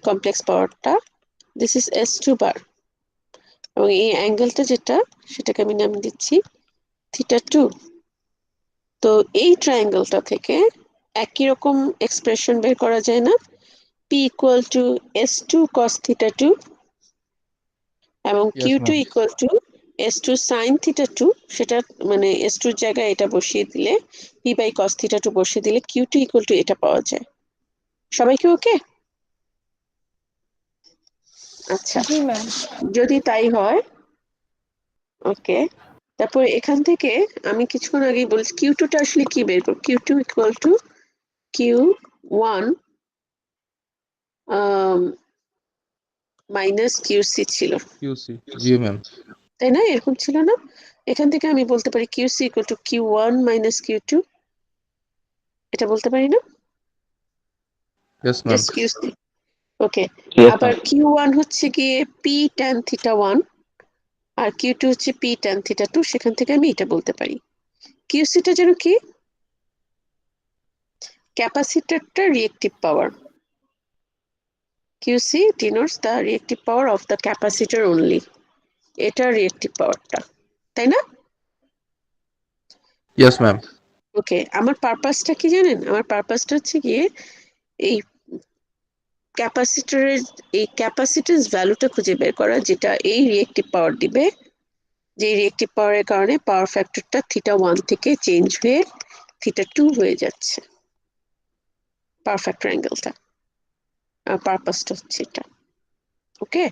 কমপ্লেক্স পাওয়ারটা, দিস ইজ S2 বার, এবং এই অ্যাঙ্গেলটা যেটা সেটাকে আমি নাম দিচ্ছি θ2। তো এই ট্রায়াঙ্গেলটা থেকে একই রকম এক্সপ্রেশন বের করা যায় না? P equal to S2 cos θ2 এবং yes Q2 ma'am. Equal to S2 sin θ2, সেটা মানে S2 এর জায়গায় এটা বসিয়ে দিলে P বাই cos θ2 বসিয়ে দিলে Q2 ইকুয়াল টু এটা পাওয়া যায়। সবাই কি ওকে? আচ্ছা, জি ম্যাম। যদি তাই হয় ওকে, তারপর এখান থেকে আমি কিছুক্ষণ আগেই বলছি Q2টা আসলে কি বের করব, Q2 equal to Q1 minus QC ছিল, কিউসি। জি ম্যাম। তাই না? এরকম ছিল না? এখান থেকে আমি বলতে পারি QC equal to Q1 minus Q2, এটা বলতে পারি না? Yes ma'am. Just QC। ওকে, ইয়েস আবার ম্যাম। Q1 হচ্ছে গিয়ে P tan θ1 আর Q2 হচ্ছে P tan θ2, সেখান থেকে আমি এটা বলতে পারি। QCটা যেন কি, ক্যাপাসিটরটা reactive power. QC denotes the reactive power of the capacitor only, এটা রিয়েক্টিভ পাওয়ারটা, তাই না? Yes ma'am. ওকে, আমার পারপাসটা কি জানেন? আমার পারপাসটা হচ্ছে গিয়ে এই ক্যাপাসিটরের এই ক্যাপাসিট্যান্স ভ্যালুটা খুঁজে বের করা, যেটা এই রিয়েক্টিভ পাওয়ার দিবে, যে রিয়েক্টিভ পাওয়ারের কারণে পাওয়ার ফ্যাক্টরটা θ1 থেকে চেঞ্জ হয়ে θ2 হয়ে যাচ্ছে, পাওয়ার ফ্যাক্টর অ্যাঙ্গেলটা। আর পারপাসটা হচ্ছে এটা। ওকে,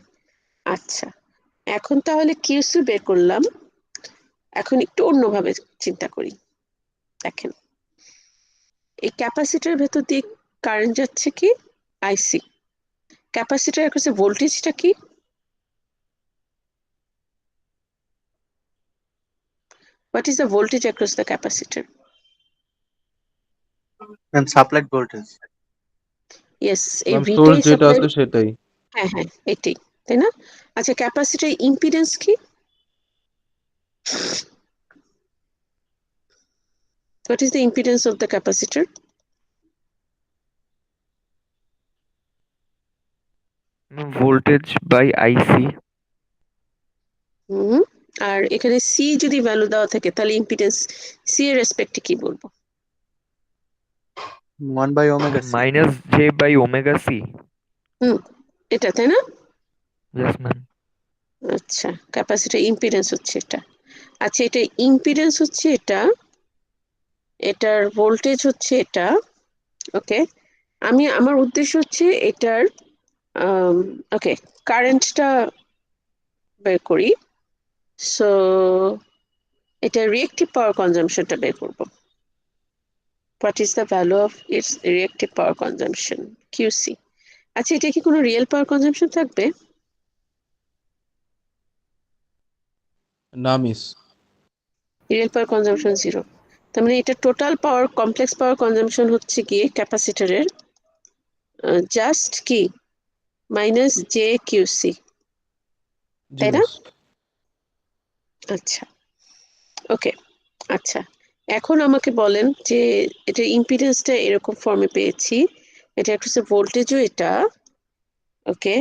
আচ্ছা, এখন তাহলে কিউসি বের করলাম। এখন একটু অন্যভাবে চিন্তা করি। দেখেন, এই ক্যাপাসিটরের ভেতর দিয়ে কারেন্ট যাচ্ছে কি? আইসি। ক্যাপাসিটরের কাছে ভোল্টেজটা কি? What is the voltage across the capacitor? And supplied voltage. Yes, এই ম্যাম সোর্স ভিটাই যেটা সাপ্লাই। আছে সেটাই। হ্যাঁ হ্যাঁ, এটাই, তাই না? আচ্ছা, ক্যাপাসিটর ইম্পিডেন্স কি? What is the impedance of the capacitor? Voltage by IC. হুম, আর এখানে সি যদি ভ্যালু দেওয়া থাকে তাহলে ইম্পিডেন্স সি এর রেসপেক্টে কি বলবো? 1 by omega c. Minus J by omega C. হুম, এটা তাই না? Yes ma'am. আচ্ছা, ক্যাপাসিটর ইম্পিডেন্স হচ্ছে এটা। আচ্ছা, এটা ইম্পিডেন্স হচ্ছে এটা, এটার ভোল্টেজ হচ্ছে এটা। ওকে, আমার উদ্দেশ্য হচ্ছে এটার ওকে কারেন্টটা বের করি। সো এটা রিয়েক্টিভ পাওয়ার কনজাম্পশনটা বের করব। What is the value of its reactive power consumption, QC. আচ্ছা, এটা কি কোনো রিয়েল পাওয়ার কনজাম্পশন থাকবে? না miss. Real power consumption zero. তার মানে এটা total power, complex power consumption হচ্ছে গিয়ে ক্যাপাসিটরের জাস্ট কি মাইনাস জে কিউসি, জি তাই না? মিস। আচ্ছা, ওকে, আচ্ছা, এখন আমাকে বলেন যে এটা ইম্পিডেন্সটা এরকম ফর্মে পেয়েছি, এটা একটা ভোল্টেজও এটা। ওকে,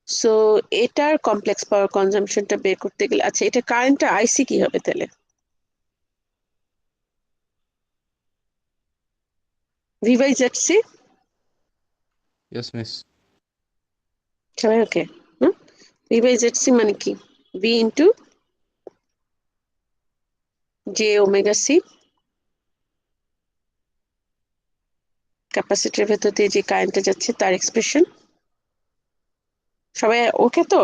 সো এটার কমপ্লেক্স পাওয়ার কনজাম্পশনটা বের করতে গেলে, আচ্ছা, এটা কারেন্টটা আইসি কি হবে তাহলে? V by Z C. Yes miss. সবাই ওকে? হুম, ভি বাই জেড সি মানে কি? V into J omega C, ক্যাপাসিটরের ভেতর দিয়ে যে কারেন্টটা যাচ্ছে তার এক্সপ্রেশন। সবাই ওকে তো?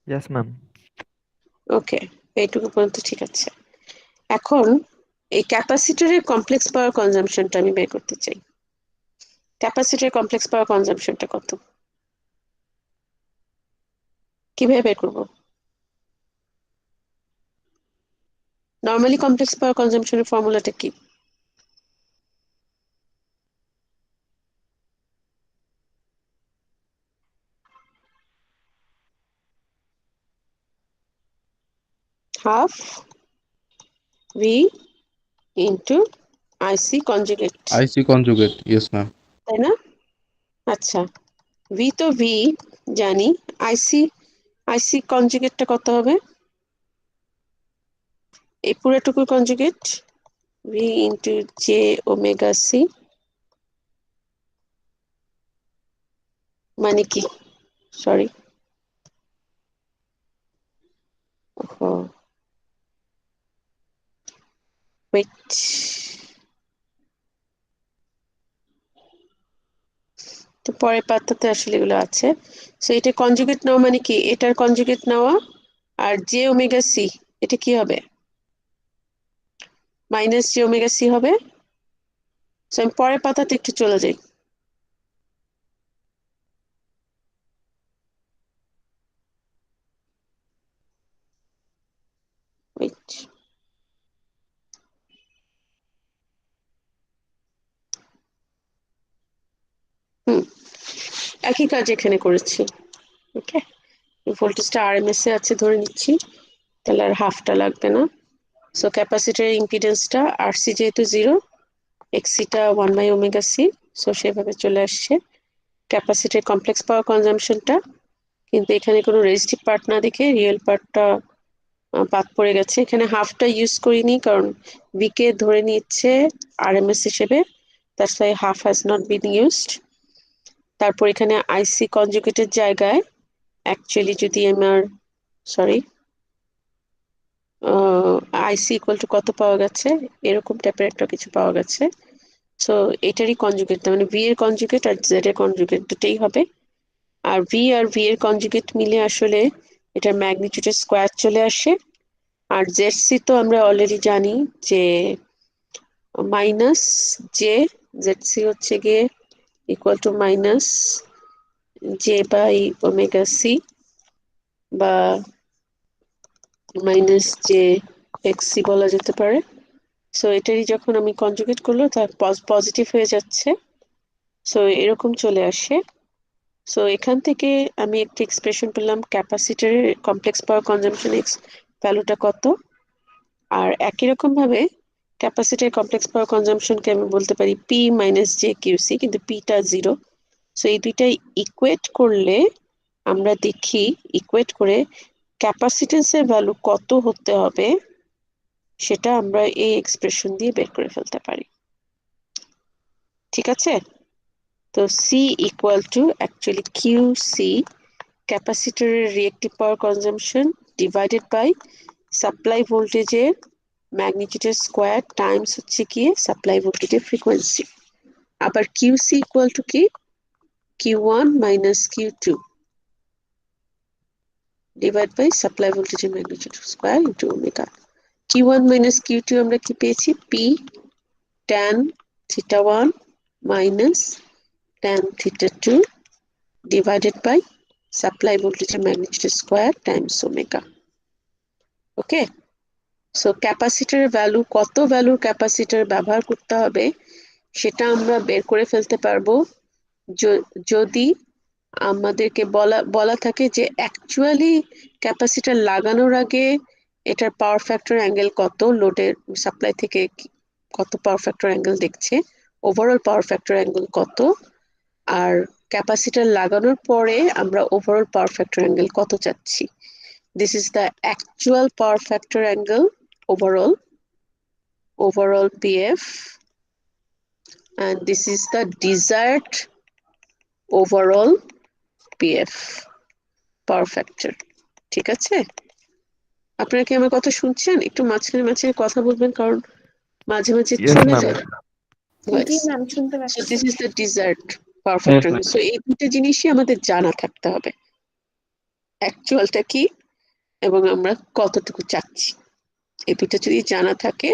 Yes ma'am. ওকে, এইটুকু পর্যন্ত ঠিক আছে। এখন এই ক্যাপাসিটরের কমপ্লেক্স পাওয়ার কনজাম্পশনটা আমি বের করতে চাই। ক্যাপাসিটরের কমপ্লেক্স পাওয়ার কনজাম্পশনটা কত? কিভাবে বের করবো? নর্মালি কমপ্লেক্স পাওয়ার কনজাম্পশনের ফর্মুলাটা কি? হাফ ভি ইন্টু আইসি কনজুগেট, আইসি কনজুগেট, ইয়েস ম্যাম। তাই না? আচ্ছা, ভি তো ভি জানি, আইসি আইসি কনজুগেটটা কত হবে? এই পুরোটুকুর conjugate, V into J omega C, মানে কি? সরি, ওয়েট, তো পরের পাতাতে আসলে এগুলো আছে। সো এটা কনজুগেট নেওয়া মানে কি? এটার কনজুগেট নেওয়া, আর জে ওমেগা সি এটা কি হবে? মাইনাস জে ওমেগা সি হবে। সো আমি পরের পাতাতে একটু চলে যাই। ওয়েট, হুম, একই কাজ এখানে করেছি। ওকে, ভোল্টেজটা আরএমএস এ আছে ধরে নিচ্ছি, তাহলে আর হাফটা লাগবে না। সো ক্যাপাসিটরের ইম্পিডেন্সটা আরসি যেহেতু জিরো, এক্সিটা 1/ওমেগা সি, সো সেভাবে চলে আসছে। ক্যাপাসিটরের কমপ্লেক্স পাওয়ার কনজাম্পশনটা কিন্তু এখানে কোনো রেজিস্টিভ পার্ট না দেখে রিয়েল পার্টটা বাদ পড়ে গেছে। এখানে হাফটা ইউজ করিনি কারণ বি কে ধরে নিচ্ছে আরএমএস হিসেবে, that's why half has not been used. তারপর এখানে আইসি কনজুগেটের জায়গায় অ্যাকচুয়ালি যদি আমার সরি আইসি ইকুয়াল টু কত পাওয়া গেছে, এরকম টাইপের একটা কিছু পাওয়া গেছে। সো এটারই কনজুগেট, মানে ভি এর কনজুগেট আর জেড এর কনজুগেট দুটেই হবে। আর ভি এর কনজুগেট মিলে আসলে এটার ম্যাগনিটিউডের স্কোয়ার চলে আসে। আর জেড সি তো আমরা অলরেডি জানি যে মাইনাস জে, জেড সি হচ্ছে গিয়ে equal to minus J by omega C বা মাইনাস জে এক্স সি বলা যেতে পারে। সো এটারই যখন আমি কনজুগেট করলো তার পজিটিভ হয়ে যাচ্ছে, সো এরকম চলে আসে। সো এখান থেকে আমি একটা এক্সপ্রেশন পেলাম ক্যাপাসিটরের কমপ্লেক্স পাওয়ার কনজাম্পশন এক্স ভ্যালুটা কত। আর একই রকম ভাবে ক্যাপাসিটর কমপ্লেক্স পাওয়ার কনজাম্পশনকে আমি বলতে পারি পি মাইনাস জে কিউসি, কিন্তু পিটা 0। সো এই দুইটাই ইকুয়েট করলে আমরা দেখি, ইকুয়েট করে ক্যাপাসিটেন্সের ভ্যালু কত হতে হবে সেটা আমরা এই এক্সপ্রেশন দিয়ে বের করে ফেলতে পারি। ঠিক আছে? তো C equal to actually Q C, ক্যাপাসিটরের reactive power consumption divided by supply ভোল্টেজের ম্যাগনিটিউডের স্কোয়ার টাইমস হচ্ছে কি সাপ্লাই ভোল্টেজের ফ্রিকোয়েন্সি। আবার কিউ সি ইকুয়াল টু কি Q1 minus Q2 divide by supply ভোল্টেজের magnitude square into omega. Q1 minus Q2 আমরা কি পেয়েছি? P tan theta 1 minus tan theta 2 divided by supply ভোল্টেজের ম্যাগনিটিউড স্কোয়ার টাইমস ওমেগা। ওকে, সো ক্যাপাসিটরের ভ্যালু, কত ভ্যালুর ক্যাপাসিটর ব্যবহার করতে হবে সেটা আমরা বের করে ফেলতে পারবো যদি আমাদেরকে বলা থাকে যে অ্যাকচুয়ালি ক্যাপাসিটর লাগানোর আগে এটার পাওয়ার ফ্যাক্টর অ্যাঙ্গেল কত, লোডের সাপ্লাই থেকে কত পাওয়ার ফ্যাক্টর অ্যাঙ্গেল দেখছে, ওভারঅল পাওয়ার ফ্যাক্টর অ্যাঙ্গেল কত, আর ক্যাপাসিটর লাগানোর পরে আমরা ওভারঅল পাওয়ার ফ্যাক্টর অ্যাঙ্গেল কত চাচ্ছি। This is the actual power factor angle overall PF, and this is the desired overall PF power factor. ঠিক আছে? আপনারা কি আমার কথা শুনছেন? একটু মাঝখানে মাঝখানে কথা বলবেন কারণ মাঝে মাঝে Yes, চলে ma'am. যায়। জি ম্যাম শুনতে So পাচ্ছি। this is the desired power factor. So এই দুটো জিনিসই আমাদের জানা থাকতে হবে, অ্যাকচুয়ালটা কি এবং আমরা কতটুকু চাচ্ছি। এই দুটো যদি জানা থাকে,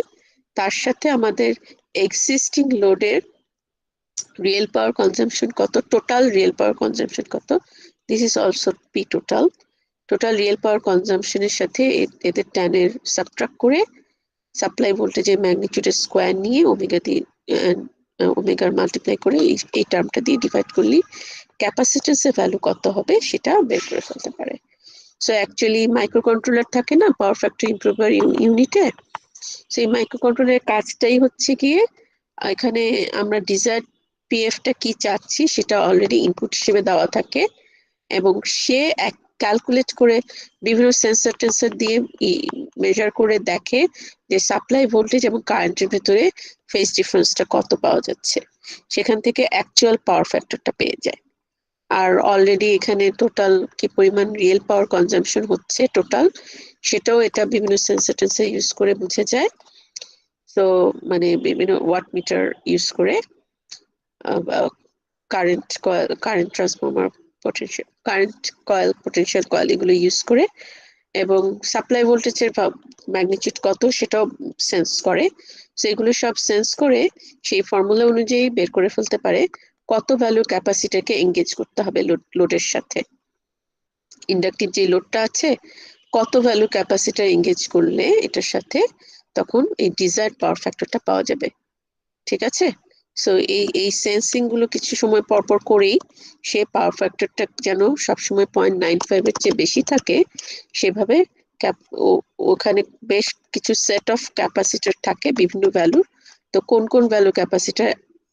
তার সাথে আমাদের এক্সিস্টিং লোডের রিয়েল পাওয়ার কনজাম্পশন কত, টোটাল রিয়েল পাওয়ার কনজাম্পশন কত, this is also P total. Total real power কনজাম্পশনের সাথে এদের ট্যানের সাবট্রাক্ট করে সাপ্লাই ভোল্টেজের ম্যাগনিটিউডের স্কোয়ার নিয়ে ওমেগা দিয়ে ওমেগার মাল্টিপ্লাই করে এই টার্মটা দিয়ে ডিভাইড করলে ক্যাপাসিটেন্সের ভ্যালু কত হবে সেটা বের করে ফেলতে পারে। সো অ্যাকচুয়ালি মাইক্রো কন্ট্রোলার থাকে না পাওয়ার ফ্যাক্টর ইমপ্রুভার ইউনিটে, সেই মাইক্রো কন্ট্রোলারের কাজটাই হচ্ছে গিয়ে এখানে আমরা ডিজায়ার্ড পিএফটা কি চাচ্ছি সেটা অলরেডি ইনপুট হিসেবে দেওয়া থাকে এবং সে ক্যালকুলেট করে বিভিন্ন সেন্সর টেন্সর দিয়ে মেজার করে দেখে যে সাপ্লাই ভোল্টেজ এবং কারেন্টের ভেতরে ফেজ ডিফারেন্সটা কত পাওয়া যাচ্ছে, সেখান থেকে অ্যাকচুয়াল পাওয়ার ফ্যাক্টরটা পেয়ে যায়। আর অলরেডি এখানে টোটাল কি পরিমাণ রিয়েল পাওয়ার কনজাম্পশন হচ্ছে টোটাল, সেটাও এটা বিভিন্ন সেন্সর টেন্সর ইউজ করে বুঝে যায়। তো মানে বিভিন্ন ওয়াট মিটার ইউজ করে current transformer potential, current coil, potential coil এগুলো ইউজ করে এবং সাপ্লাই ভোল্টেজের ম্যাগনিটিউড কত সেটাও সেন্স করে। সেগুলো সব সেন্স করে সেই ফর্মুলা অনুযায়ী বের করে ফেলতে পারে কত ভ্যালু ক্যাপাসিটরকে এঙ্গেজ করতে হবে লোডের সাথে। ইন্ডাকটিভ যে লোডটা আছে কত ভ্যালু ক্যাপাসিটর এঙ্গেজ করলে এটার সাথে তখন এই ডিজায়ার্ড পাওয়ার ফ্যাক্টরটা পাওয়া যাবে। ঠিক আছে? সো এই সেন্সিং গুলো কিছু সময় পর পর করেই সে পাওয়ার ফ্যাক্টরটা যেন সবসময় 0.95 এর চেয়ে বেশি থাকে সেভাবে ওখানে বেশ কিছু সেট অফ ক্যাপাসিটর থাকে বিভিন্ন ভ্যালু, তো কোন কোন ভ্যালু ক্যাপাসিটর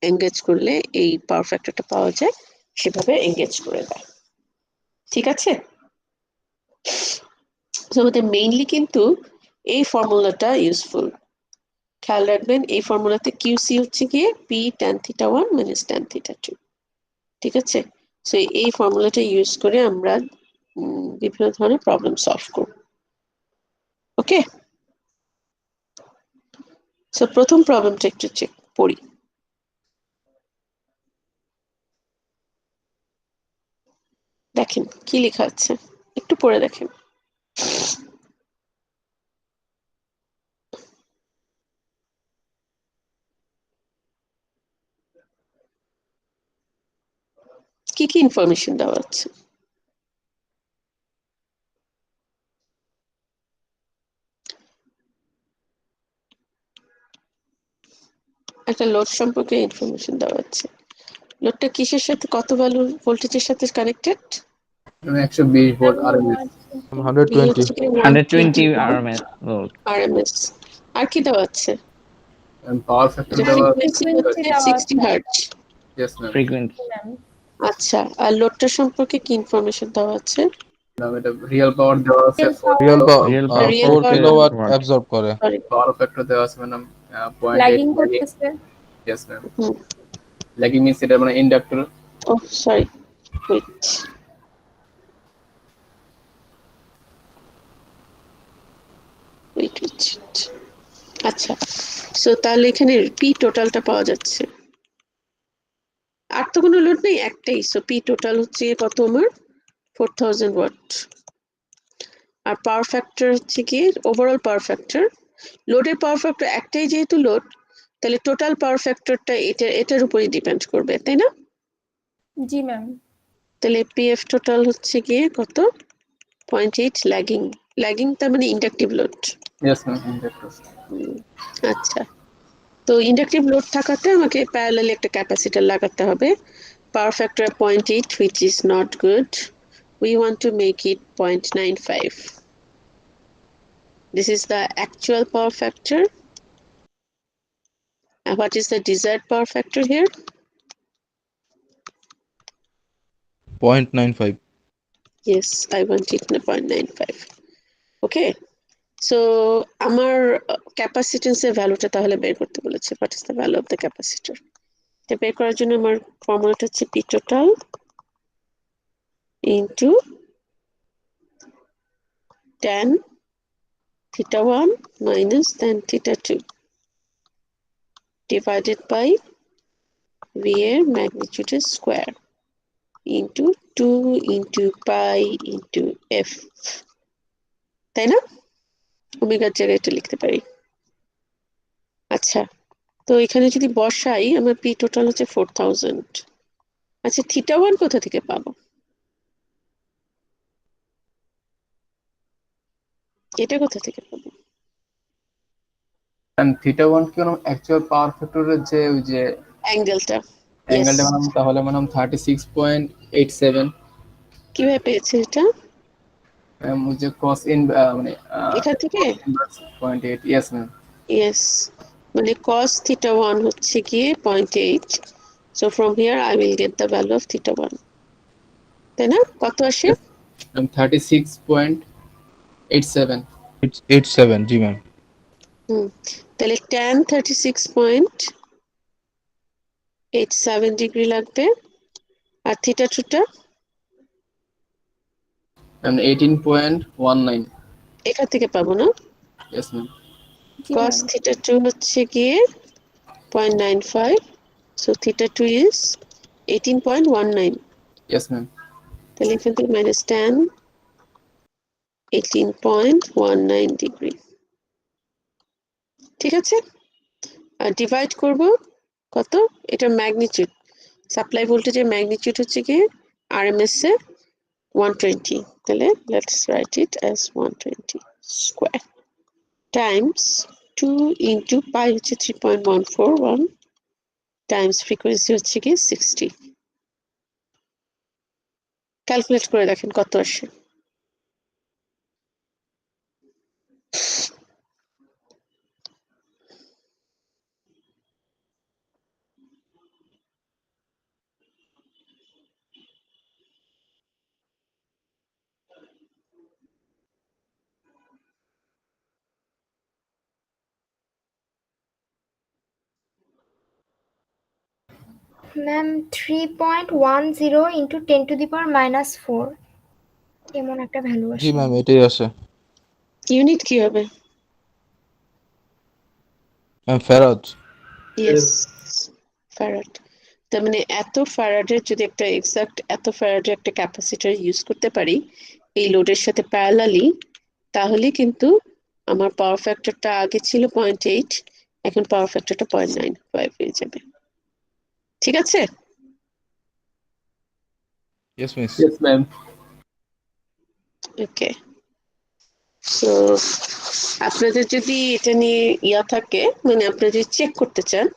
এঙ্গেজ করলে এই পাওয়ার ফ্যাক্টরটা পাওয়া যায় সেভাবে এঙ্গেজ করে দেয়। ঠিক আছে? তো আমাদের মেইনলি কিন্তু এই ফর্মুলাটা ইউজফুল। খেয়াল রাখবেন এই ফর্মুলাতে কিউসি হচ্ছে গিয়ে P tan theta 1 minus tan theta 2। ঠিক আছে, সো এই ফর্মুলাটা ইউজ করে আমরা বিভিন্ন ধরনের প্রবলেম সলভ করব। ওকে, সো প্রথম প্রবলেমটা একটু চেক পড়ি। দেখেন কি লেখা আছে, একটু পড়ে দেখেন। কি কি ইনফরমেশন দেওয়া আছে? একটা লোড সম্পর্কে ইনফরমেশন দেওয়া আছে। লোডটা কিসের সাথে, কত ভ্যালু ভোল্টেজের সাথে connected? 120 volt RMS. 120 120 RMS load. RMS. আর কি দেওয়া আছে? পাওয়ার ফ্যাক্টর যে দেওয়া ফ্রিকোয়েন্সি হচ্ছে 60 হার্টজ। Yes ma'am. Frequency. আচ্ছা, আর লোডটার সম্পর্কে কি ইনফরমেশন দেওয়া আছে? ম্যাম এটা রিয়েল পাওয়ার দেওয়া আছে রিয়েল 4 4 কিলোওয়াট watt. অ্যাবজর্ব করে। সরি, পাওয়ার ফ্যাক্টর দেওয়া আছে ম্যাম 0.8 ল্যাগিং ল্যাগিং। করতেছে। Yes ma'am. ল্যাগিং মিন্স এটা মানে ইন্ডাক্টর। ও সরি, ওয়েট, ওয়েট। আচ্ছা, সো তাহলে এখানে পি টোটালটা পাওয়া যাচ্ছে। আর তো কোনো লোড নেই, একটাই। সো পি টোটাল হচ্ছে কত আমার? 4000 ওয়াট। আর পাওয়ার ফ্যাক্টর হচ্ছে কি ওভারঅল পাওয়ার ফ্যাক্টর। লোডের পাওয়ার ফ্যাক্টর একটাই যেহেতু লোড, তাহলে টোটাল পাওয়ার ফ্যাক্টরটা এটার উপরই ডিপেন্ড করবে, তাই না? জি ম্যাম। তাহলে পিএফ টোটাল হচ্ছে গিয়ে কত? 0.8 ল্যাগিং। ল্যাগিং তার মানে inductive load. Yes ma'am inductor. আচ্ছা, তো ইন্ডাকটিভ লোড থাকাতে আমাকে প্যারালালি একটা ক্যাপাসিটর লাগাতে হবে। Power factor 0.8, which is not good. We want to make it 0.95. This is the actual power factor. And what is the desired power factor here? 0.95. Yes, I want it in 0.95. Okay. So আমার ক্যাপাসিটেন্সের ভ্যালুটা তাহলে বের করতে বলেছে। What is the value of the capacitor? এটা বের করার জন্য আমার ফর্মুলাটা হচ্ছে P total into tan theta 1 minus tan theta 2 divided by V এর magnitude square into 2 into pi into f, তাই না? ওমেগার জায়গায় এটা লিখতে পারি। আচ্ছা, তো এখানে যদি বসাই আমার পি টোটাল হচ্ছে 4000। আচ্ছা, থিটা 1 কোথা থেকে পাবো? এটা কোথা থেকে পাবো? এন্ড থিটা 1 কি মানে অ্যাকচুয়াল পাওয়ার ফ্যাক্টরের যে ওই যে অ্যাঙ্গেলটা। অ্যাঙ্গেলটা মানে তাহলে মানে 36.87 কিভাবে পেয়েছে এটা? ওই যে cos ইন মানে এখান থেকে? cos inverse 0.8 yes ma'am. Yes, মানে cos theta 1 হচ্ছে গিয়ে 0.8, so from here I will get the value of theta 1, তাই না? কত আসে? 36.87 It's 87 জি ম্যাম। তাহলে tan 36.87 ডিগ্রি লাগবে। আর থিটা 2 টা and 18.19 এখান থেকে পাবো না? Yes ma'am. জি cos ম্যাম। theta 2 হচ্ছে গিয়ে 0.95, so theta 2 is 18.19। Yes ma'am. তাহলে এখান থেকে মাইনাস tan 18.19 ডিগ্রি। ঠিক আছে, আর ডিভাইড করব কত? এটা ম্যাগনিটিউড, সাপ্লাই ভোল্টেজের ম্যাগনিটিউড হচ্ছে কি আরএমএস এ 120, তাহলে let's write it as 120 square Times 2 into পাই হচ্ছে 3.141 টাইমস ফ্রিকোয়েন্সি হচ্ছে কি 60। ক্যালকুলেট করে দেখেন কত আসে। Ma'am 3.10 into 10 to the power -4 এমন একটা ভ্যালু জি আসে। ম্যাম, এটাই আসে। ইউনিট কি হবে? Ma'am farad. Yes, farad. তার মানে এত ফ্যারাডের যদি একটা এক্সাক্ট এত ফ্যারাডের একটা ক্যাপাসিটর ইউজ করতে পারি এই লোডের সাথে প্যারালালি, তাহলে কিন্তু আমার পাওয়ার ফ্যাক্টরটা আগে ছিল 0.8, এখন পাওয়ার ফ্যাক্টরটা 0.95 হয়ে যাবে। ঠিক আছে? Yes miss. Yes ma'am. Okay, so আপনাদের যদি এটা নিয়ে ইয়া থাকে, মানে আপনারা যদি চেক করতে চান,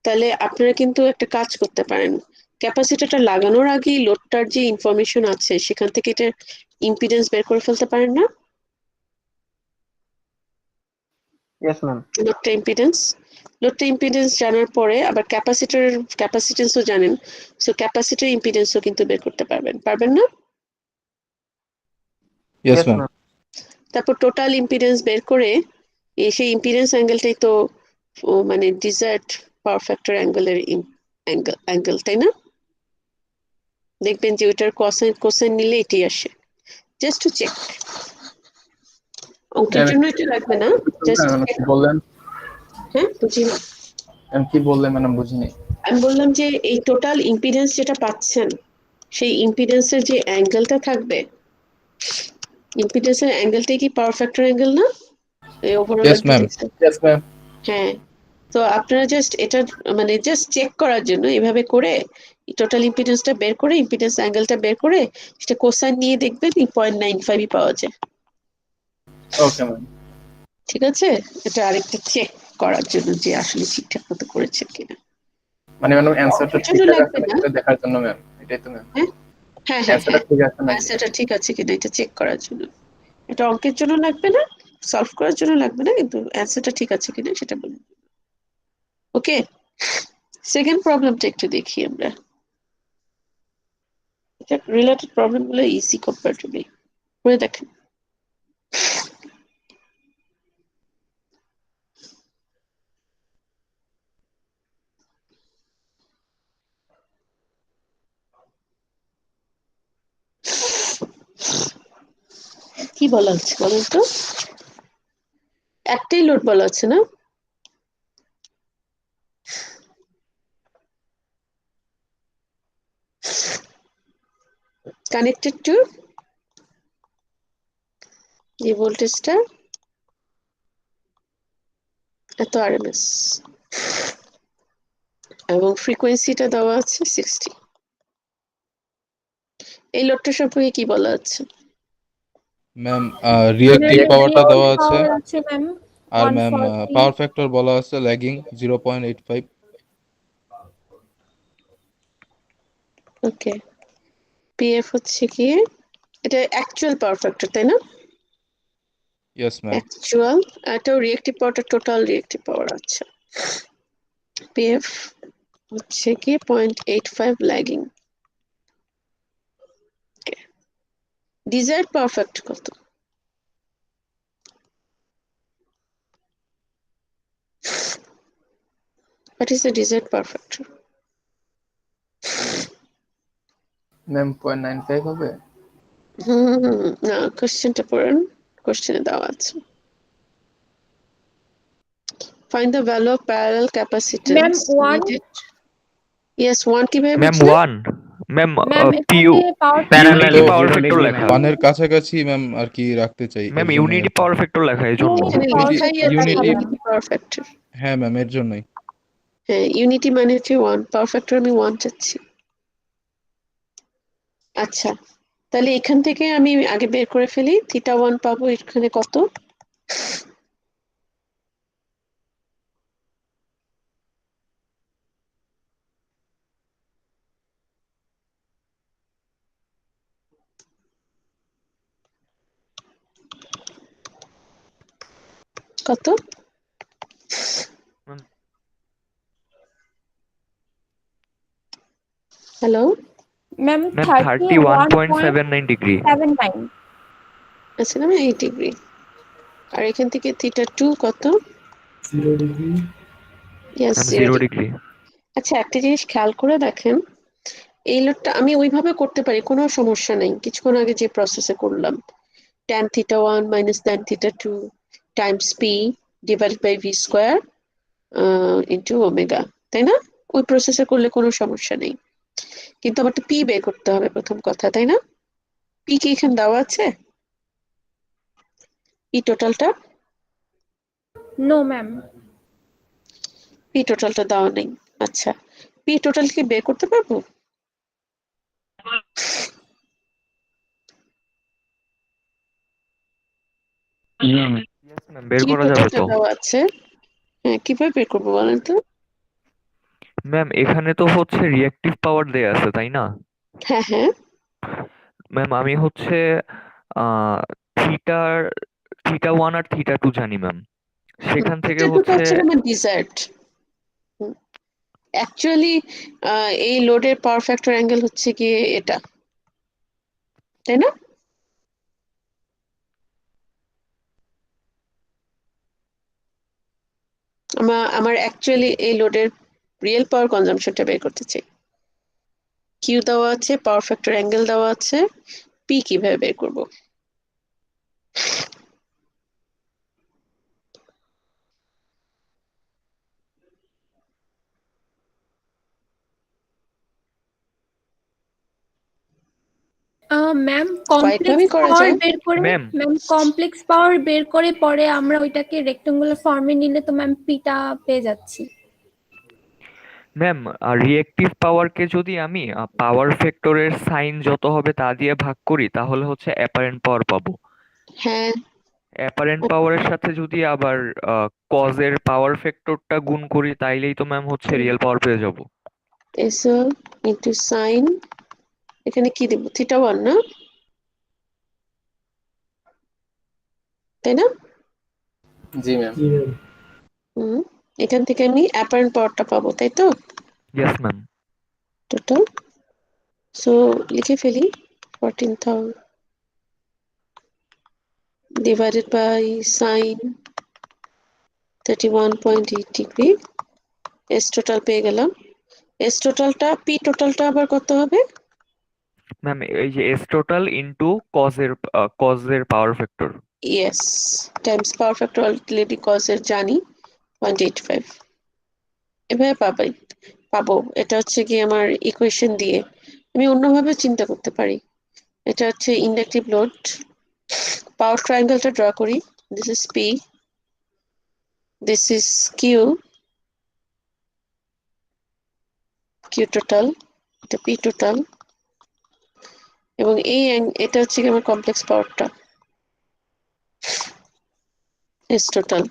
তাহলে আপনারা কিন্তু একটা কাজ করতে পারেন। ক্যাপাসিটরটা লাগানোর আগেই লোডটার যে ইনফরমেশন আছে সেখান থেকে এটা ইম্পিডেন্স বের করে ফেলতে পারেন না? Yes, ma'am. লোডটা ইম্পিডেন্স জানার পরে আবার ক্যাপাসিটেন্সও জানেন, সো ক্যাপাসিটর ইম্পিডেন্সও কিন্তু বের করতে পারবেন না? Yes ma'am. ma'am. তারপর টোটাল ইম্পিডেন্স বের করে সেই ইম্পিডেন্স অ্যাঙ্গেলটাই তো মানে ডিজায়ার্ড পাওয়ার ফ্যাক্টর অ্যাঙ্গেলের অ্যাঙ্গেল, তাই না? দেখবেন যে ওইটার কোসাইন নিলে এটাই আসে। জাস্ট টু চেক, অঙ্কের জন্য এটা লাগবে না, জাস্ট কি বললেন? হ্যাঁ বুঝি না। ম্যাম কি বললেন ম্যাডাম, বুঝিনি। আমি বললাম যে এই টোটাল ইম্পিডেন্স যেটা পাচ্ছেন সেই ইম্পিডেন্সের যে অ্যাঙ্গেলটা থাকবে, ইম্পিডেন্সের অ্যাঙ্গেলটাই কি পাওয়ার ফ্যাক্টর অ্যাঙ্গেল না এই overall Yes, ma'am. Yes ma'am. হ্যাঁ, তো আপনারা জাস্ট এটা মানে জাস্ট চেক করার জন্য এভাবে করে টোটাল ইম্পিডেন্সটা বের করে ইম্পিডেন্স অ্যাঙ্গেলটা বের করে সেটা কোসাইন নিয়ে দেখবেন 0.95 পাওয়া যায়। Okay ma'am. ঠিক আছে, এটা আরেকটা চেক করার জন্য যে আসলে ঠিকঠাক মতো করেছেন কিনা। মানে ম্যাডাম অ্যানসারটা অঙ্কের জন্য ঠিকঠাক আছে লাগবে না। নাকি দেখার জন্য ম্যাম, এটাই তো ম্যাম। হ্যাঁ হ্যাঁ হ্যাঁ অ্যানসারটা ঠিক আছে নাকি? অ্যান্সারটা ঠিক আছে কিনা এটা চেক করার জন্য। এটা অঙ্কের জন্য লাগবে না, সলভ করার জন্য লাগবে না, কিন্তু অ্যান্সারটা ঠিক আছে কিনা সেটা বলুন। ওকে, সেকেন্ড প্রবলেমটা একটু দেখি আমরা। এটা রিলেটেড প্রবলেম গুলো ইজি কম্পারেটিভলি করে দেখেন। কি বলা হচ্ছে বলেন তো? একটাই লোড বলা আছে না? কানেক্টেড টু যে ভোল্টেজটা এত আরএমএস এবং ফ্রিকোয়েন্সিটা দেওয়া আছে 60। এই লোডটা সম্পর্কে কি বলা আছে? ম্যাম রিঅ্যাক্টিভ পাওয়ারটা দেওয়া আছে, আছে ম্যাম আর ম্যাম 140 পাওয়ার ফ্যাক্টর বলা আছে ল্যাগিং 0.85। ওকে, পিএফ হচ্ছে কি, এটা অ্যাকচুয়াল পাওয়ার ফ্যাক্টর তাই না? Yes ma'am. অ্যাকচুয়াল, এটাও রিঅ্যাক্টিভ পাওয়ারটা টোটাল রিঅ্যাক্টিভ পাওয়ার আছে। পিএফ হচ্ছে কি 0.85 ল্যাগিং। ডিজায়ার্ড পাওয়ার ফ্যাক্টর কত? What is the desired power factor? Ma'am 0.95 হবে। না, কোশ্চেনটা পড়েন, কোশ্চেনে দেওয়া আছে। Find the value of parallel capacitance Ma'am, 1? needed. Yes, 1 কিভাবে ম্যাম বুঝলেন? 1 ম্যাম ম্যাম পিউ এখানে পাওয়ার প্যারালালি তো পাওয়ার 0 ফ্যাক্টর degree লেখা। ma'am। ওয়ানের কাছাকাছি ম্যাম আর কি রাখতে চাই, ম্যাম এর জন্যই ইউনিটি আর কি। পাওয়ার ফ্যাক্টর লেখা এই জন্য। এখানে power লেখাই factor আছে লেখা, ইউনিটি পাওয়ার ফ্যাক্টর। হ্যাঁ ম্যাম, এর জন্যই। হ্যাঁ, ইউনিটি মানে হচ্ছে 1, পাওয়ার ফ্যাক্টর আমি 1 চাচ্ছি। আচ্ছা, তাহলে এখান থেকে আমি আগে বের করে ফেলি, θ1 পাবো এখানে কত? কত? Hello, ma'am ma'am 31.79 degree. 31.79 আচ্ছা না 8 ডিগ্রি, আর এখান থেকে θ2 কত? 0 degree. Yes, ma'am 0 0 degree. Degree. আচ্ছা, একটা জিনিস খেয়াল করে দেখেন, এই লোডটা আমি ওইভাবে করতে পারি, কোনো সমস্যা নেই। কিছুক্ষণ আগে যে প্রসেসে করলাম, tan θ1 minus tan θ2 times p divided by v square into omega, তাই না? ওই প্রসেসে করলে কোনো সমস্যা নেই, কিন্তু আমার তো পি বের করতে হবে প্রথম কথা, তাই না? পি কি এখানে দেওয়া আছে? পি টোটালটা, নো ম্যাম। পি টোটালটা দেওয়া নেই। আচ্ছা, পি টোটাল কি বের করতে পারবো? ইয়েস ম্যাম, বের কি করা যাবে টোটালটা তো। দেওয়া আছে? হ্যাঁ, কিভাবে বের করবো বলেন তো? ম্যাম এখানে তো হচ্ছে রিঅ্যাক্টিভ পাওয়ার দেয়া আছে তাই না? হ্যাঁ হ্যাঁ, ম্যাম আমি হচ্ছে আহ থিটার θ1 আর θ2 জানি ম্যাম, সেখান থেকে এটা দুটো হচ্ছে হচ্ছে আমার ডিজার্ট। অ্যাকচুয়ালি এই লোডের পাওয়ার ফ্যাক্টর অ্যাঙ্গেল হচ্ছে গিয়ে এটা, তাই না? আমার অ্যাকচুয়ালি এই লোডের রিয়েল পাওয়ার কনজাম্পশনটা বের করতে চাই। কিউ দেওয়া আছে, পাওয়ার ফ্যাক্টর অ্যাঙ্গেল দেওয়া আছে, পি কিভাবে বের করব? ম্যাম কয়েকভাবেই করা যায়। ম্যাম কমপ্লেক্স পাওয়ার বের করে পরে আমরা ওইটাকে রেক্টেঙ্গুলার ফর্মে নিলে তো ম্যাম পিটা পেয়ে যাচ্ছি। ম্যাম রিঅ্যাক্টিভ পাওয়ারকে যদি আমি পাওয়ার ফ্যাক্টরের সাইন যত হবে তা দিয়ে ভাগ করি তাহলে হচ্ছে অ্যাপারেন্ট পাওয়ার পাবো। হ্যাঁ, অ্যাপারেন্ট পাওয়ারের সাথে যদি আবার কজের পাওয়ার ফ্যাক্টরটা গুণ করি তাইলেই তো ম্যাম হচ্ছে রিয়েল পাওয়ার পেয়ে যাব। এসো ইন্টু সাইন, এখানে কি দেবো? θ1 না, তাই না? জি ম্যাম। জি ম্যাম। হুম, এখান থেকে আমি অ্যাপারেন্ট পাওয়ারটা পাবো, তাই তো? Yes ma'am. টোটাল, সো লিখে ফেলি 14,000 divided by sin 31.8 degree. S total পেয়ে গেলাম। এস টোটালটা, পি টোটালটা আবার কত হবে? ম্যাম এই যে এস টোটাল ইনটু কজের power factor. Yes, times power factor already কজের জানি 0.85, এভাবে পাবো। এটা হচ্ছে কি আমার ইকুয়েশন দিয়ে। আমি অন্যভাবে চিন্তা করতে পারি। এটা হচ্ছে ইন্ডাকটিভ লোড, পাওয়ার ট্রায়াঙ্গেলটা ড্র করি। This is P, this is Q, Q total, এটা পি টোটাল, এবং এটা হচ্ছে কি আমার কমপ্লেক্স পাওয়ারটা, এস টোটাল।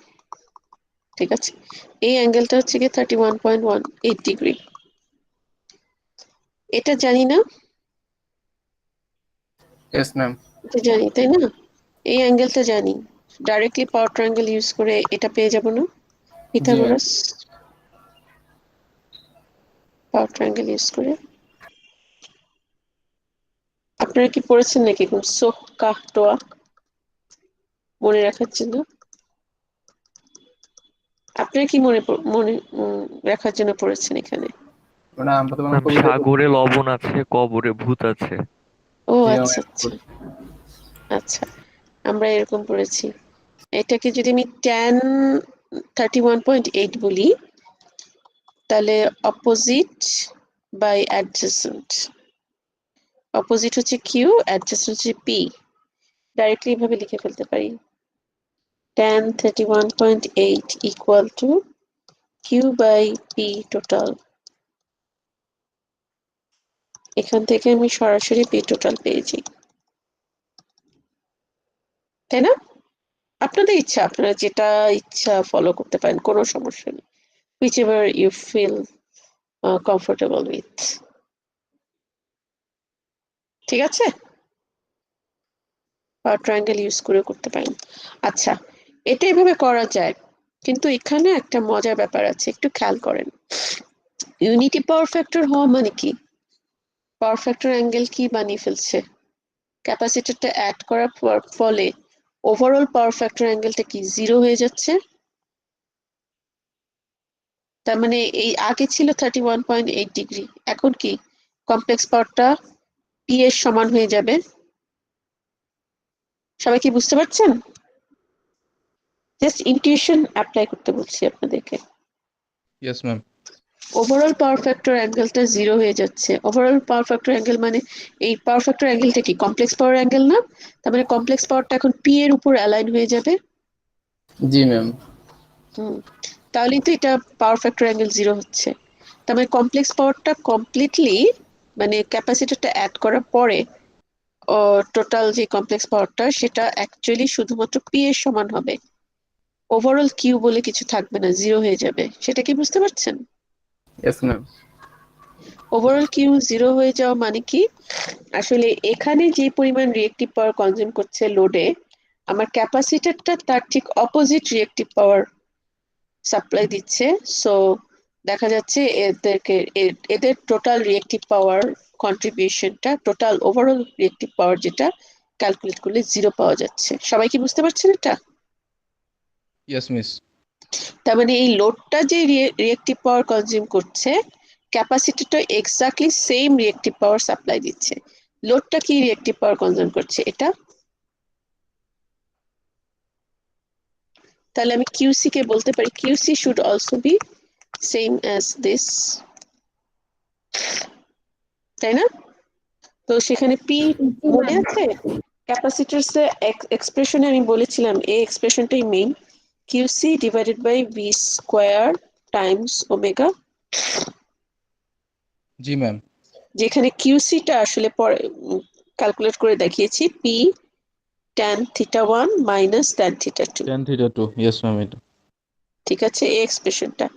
ঠিক আছে, এই অ্যাঙ্গেলটা হচ্ছে কি 31.18 ডিগ্রি। এটা জানি না? Yes ma'am. এটা জানি, তাই না? এই অ্যাঙ্গেলটা জানি, ডাইরেক্টলি পাওয়ার ট্রায়াঙ্গেল ইউজ করে এটা পেয়ে যাব না? জি ম্যাম। পিথাগোরাস পাওয়ার ট্রায়াঙ্গেল ইউজ করে। আপনারা কি পড়েছেন নাকি এরকম সোহ কাহ টোয়া মনে রাখার জন্য? আপনারা কি মনে রাখার জন্য পড়েছেন এখানে? মানে আমরা তো ম্যাম কবিতা সাগরে লবণ আছে, কবরে ভূত আছে। ও জি আচ্ছা আচ্ছা আচ্ছা, আমরা এরকম পড়েছি। এটাকে যদি আমি tan 31.8 বলি, তাহলে অপোজিট বাই অ্যাডজেসেন্ট। অপোজিট হচ্ছে কিউ, অ্যাডজেসেন্ট হচ্ছে পি। ডাইরেক্টলি এভাবে লিখে ফেলতে পারি, tan 31.8 equal to q by p total। এখান থেকে আমি সরাসরি পি টোটাল পেয়েছি, তাই না? আপনাদের ইচ্ছা, আপনারা যেটা ইচ্ছা ফলো করতে পারেন, কোনো সমস্যা নেই, whichever you feel comfortable with। ঠিক আছে, পাওয়ার ট্রায়াঙ্গেল ইউজ করে করতে পারেন। আচ্ছা, এটা এভাবে করা যায়, কিন্তু এখানে একটা মজার ব্যাপার আছে, একটু খেয়াল করেন। ইউনিটি পাওয়ার ফ্যাক্টর হওয়া মানে কি? পাওয়ার ফ্যাক্টর অ্যাঙ্গেল কি বানিয়ে ফেলছে? ক্যাপাসিটরটা অ্যাড করার ফলে ওভারঅল পাওয়ার ফ্যাক্টর অ্যাঙ্গেলটা কি জিরো হয়ে যাচ্ছে, তার মানে এই আগে ছিল 31.8 ডিগ্রি, এখন কি কমপ্লেক্স পাওয়ারটা পি এর সমান হয়ে যাবে। সবাই কি বুঝতে পারছেন? জাস্ট ইনটিউশন অ্যাপ্লাই করতে বলছি আপনাদেরকে। Yes ma'am. Overall power factor অ্যাঙ্গেলটা 0 হয়ে যাচ্ছে। ওভারঅল পাওয়ার ফ্যাক্টর অ্যাঙ্গেল মানে এই পাওয়ার ফ্যাক্টর অ্যাঙ্গেলটা কি কমপ্লেক্স পাওয়ার অ্যাঙ্গেল না? তার মানে কমপ্লেক্স পাওয়ারটা এখন পি এর উপর অ্যালাইন হয়ে যাবে। জি ম্যাম। তাহলেই তো এটা পাওয়ার ফ্যাক্টর অ্যাঙ্গেল 0 হচ্ছে। তার মানে কমপ্লেক্স পাওয়ারটা কমপ্লিটলি মানে ক্যাপাসিটরটা অ্যাড করার পরে টোটাল যে কমপ্লেক্স পাওয়ারটা সেটা অ্যাকচুয়ালি শুধুমাত্র পি এর সমান হবে। ওভারঅল কিউ বলে কিছু থাকবে না, 0 হয়ে যাবে। সেটা কি বুঝতে পারছেন? Yes ma'am. ওভারঅল কিউ 0 হয়ে যাওয়া মানে কি, আসলে এখানে যে পরিমাণ রিয়েক্টিভ পাওয়ার কনজিউম করছে লোডে, আমার ক্যাপাসিটরটা তার ঠিক অপোজিট রিয়েক্টিভ পাওয়ার সাপ্লাই দিচ্ছে। সো দেখা যাচ্ছে এদের টোটাল রিয়েক্টিভ পাওয়ার কন্ট্রিবিউশনটা, টোটাল ওভারঅল রিয়েক্টিভ পাওয়ার যেটা ক্যালকুলেট করলে 0 পাওয়া যাচ্ছে। সবাই কি বুঝতে পারছেন এটা? Yes miss. তার মানে এই লোডটা যে রিয়েক্টিভ পাওয়ার কনজিউম করছে, ক্যাপাসিটরটা exactly same reactive power supply দিচ্ছে। লোডটা কি রিয়েক্টিভ পাওয়ার কনজিউম করছে এটা? তাহলে আমি কিউসি কে বলতে পারি QC should also be same as this, তাই না? তো সেখানে পি মনে আছে ক্যাপাসিটরস এক্সপ্রেশনে আমি বলেছিলাম এই এক্সপ্রেশনটাই main, QC divided by V square times omega. জি ম্যাম। যেখানে কিউসিটা আসলে পরে ক্যালকুলেট করে দেখিয়েছি P tan θ1 minus tan θ2। tan θ2, yes ma'am এটা। ঠিক আছে, এই এক্সপ্রেশনটা।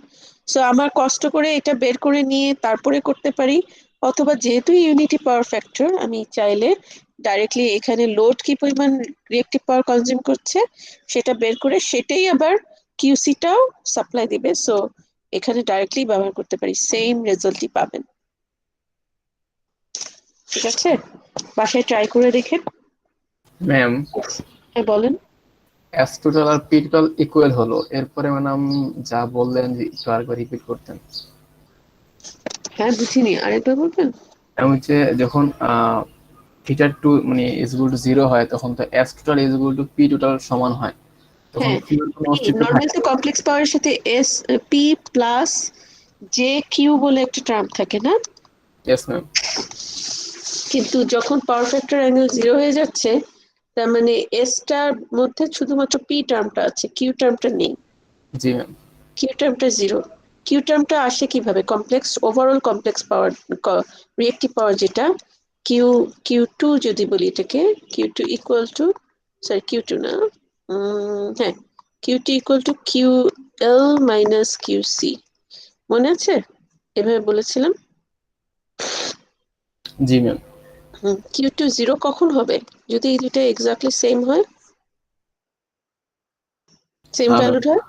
সো আমার কষ্ট করে এটা বের করে নিয়ে তারপরে করতে পারি, অথবা যেহেতু ইউনিটি পাওয়ার ফ্যাক্টর আমি চাইলে ডাইরেক্টলি এখানে লোড কি পরিমাণ রিয়েক্টিভ পাওয়ার কনজিউম করছে সেটা বের করে সেটাই আবার কিউসিটাও সাপ্লাই দিবে। সো এখানে ডাইরেক্টলি ব্যবহার করতে পারি, সেম রেজাল্টই পাবেন। ঠিক আছে, বাসায় ট্রাই করে দেখেন। ম্যাম, হ্যাঁ বলেন। এস টোটাল আর পি টোটাল ইকুয়াল হলো, এরপরে ম্যাডাম যা বললেন যে একটু আরেকবার রিপিট করতেন। হ্যাঁ বুঝিনি, আরেকবার বলবেন। এবং হচ্ছে যখন θ2 মানে ইকুয়াল টু 0 হয় তখন তো S total equal to P total সমান হয়, তখন হ্যাঁ, কিউ কোনো অস্তিত্ব নর্মাল থাকে তো কমপ্লেক্স পাওয়ারের সাথে S P plus J Q বলে একটা টার্ম থাকে না? Yes ma'am. কিন্তু যখন পাওয়ার ফ্যাক্টর অ্যাঙ্গেল 0 হয়ে যাচ্ছে, তার মানে এস টার মধ্যে শুধুমাত্র পি টার্মটা আছে, কিউ টার্মটা নেই। জি ম্যাম। কিউ টার্মটা 0। কিউ টার্মটা আসে কিভাবে? Complex overall complex power reactive power যেটা কিউ কিউ টু যদি বলি এটাকে, Q two equal to, sorry Q two না, হ্যাঁ Q two equal to Q L minus Q C, মনে আছে এভাবে বলেছিলাম? জি ম্যাম। কিউ টু 0 কখন হবে? যদি এই দুটো এক্স্যাক্টলি সেম হয়, সেম ভ্যালুড হয়।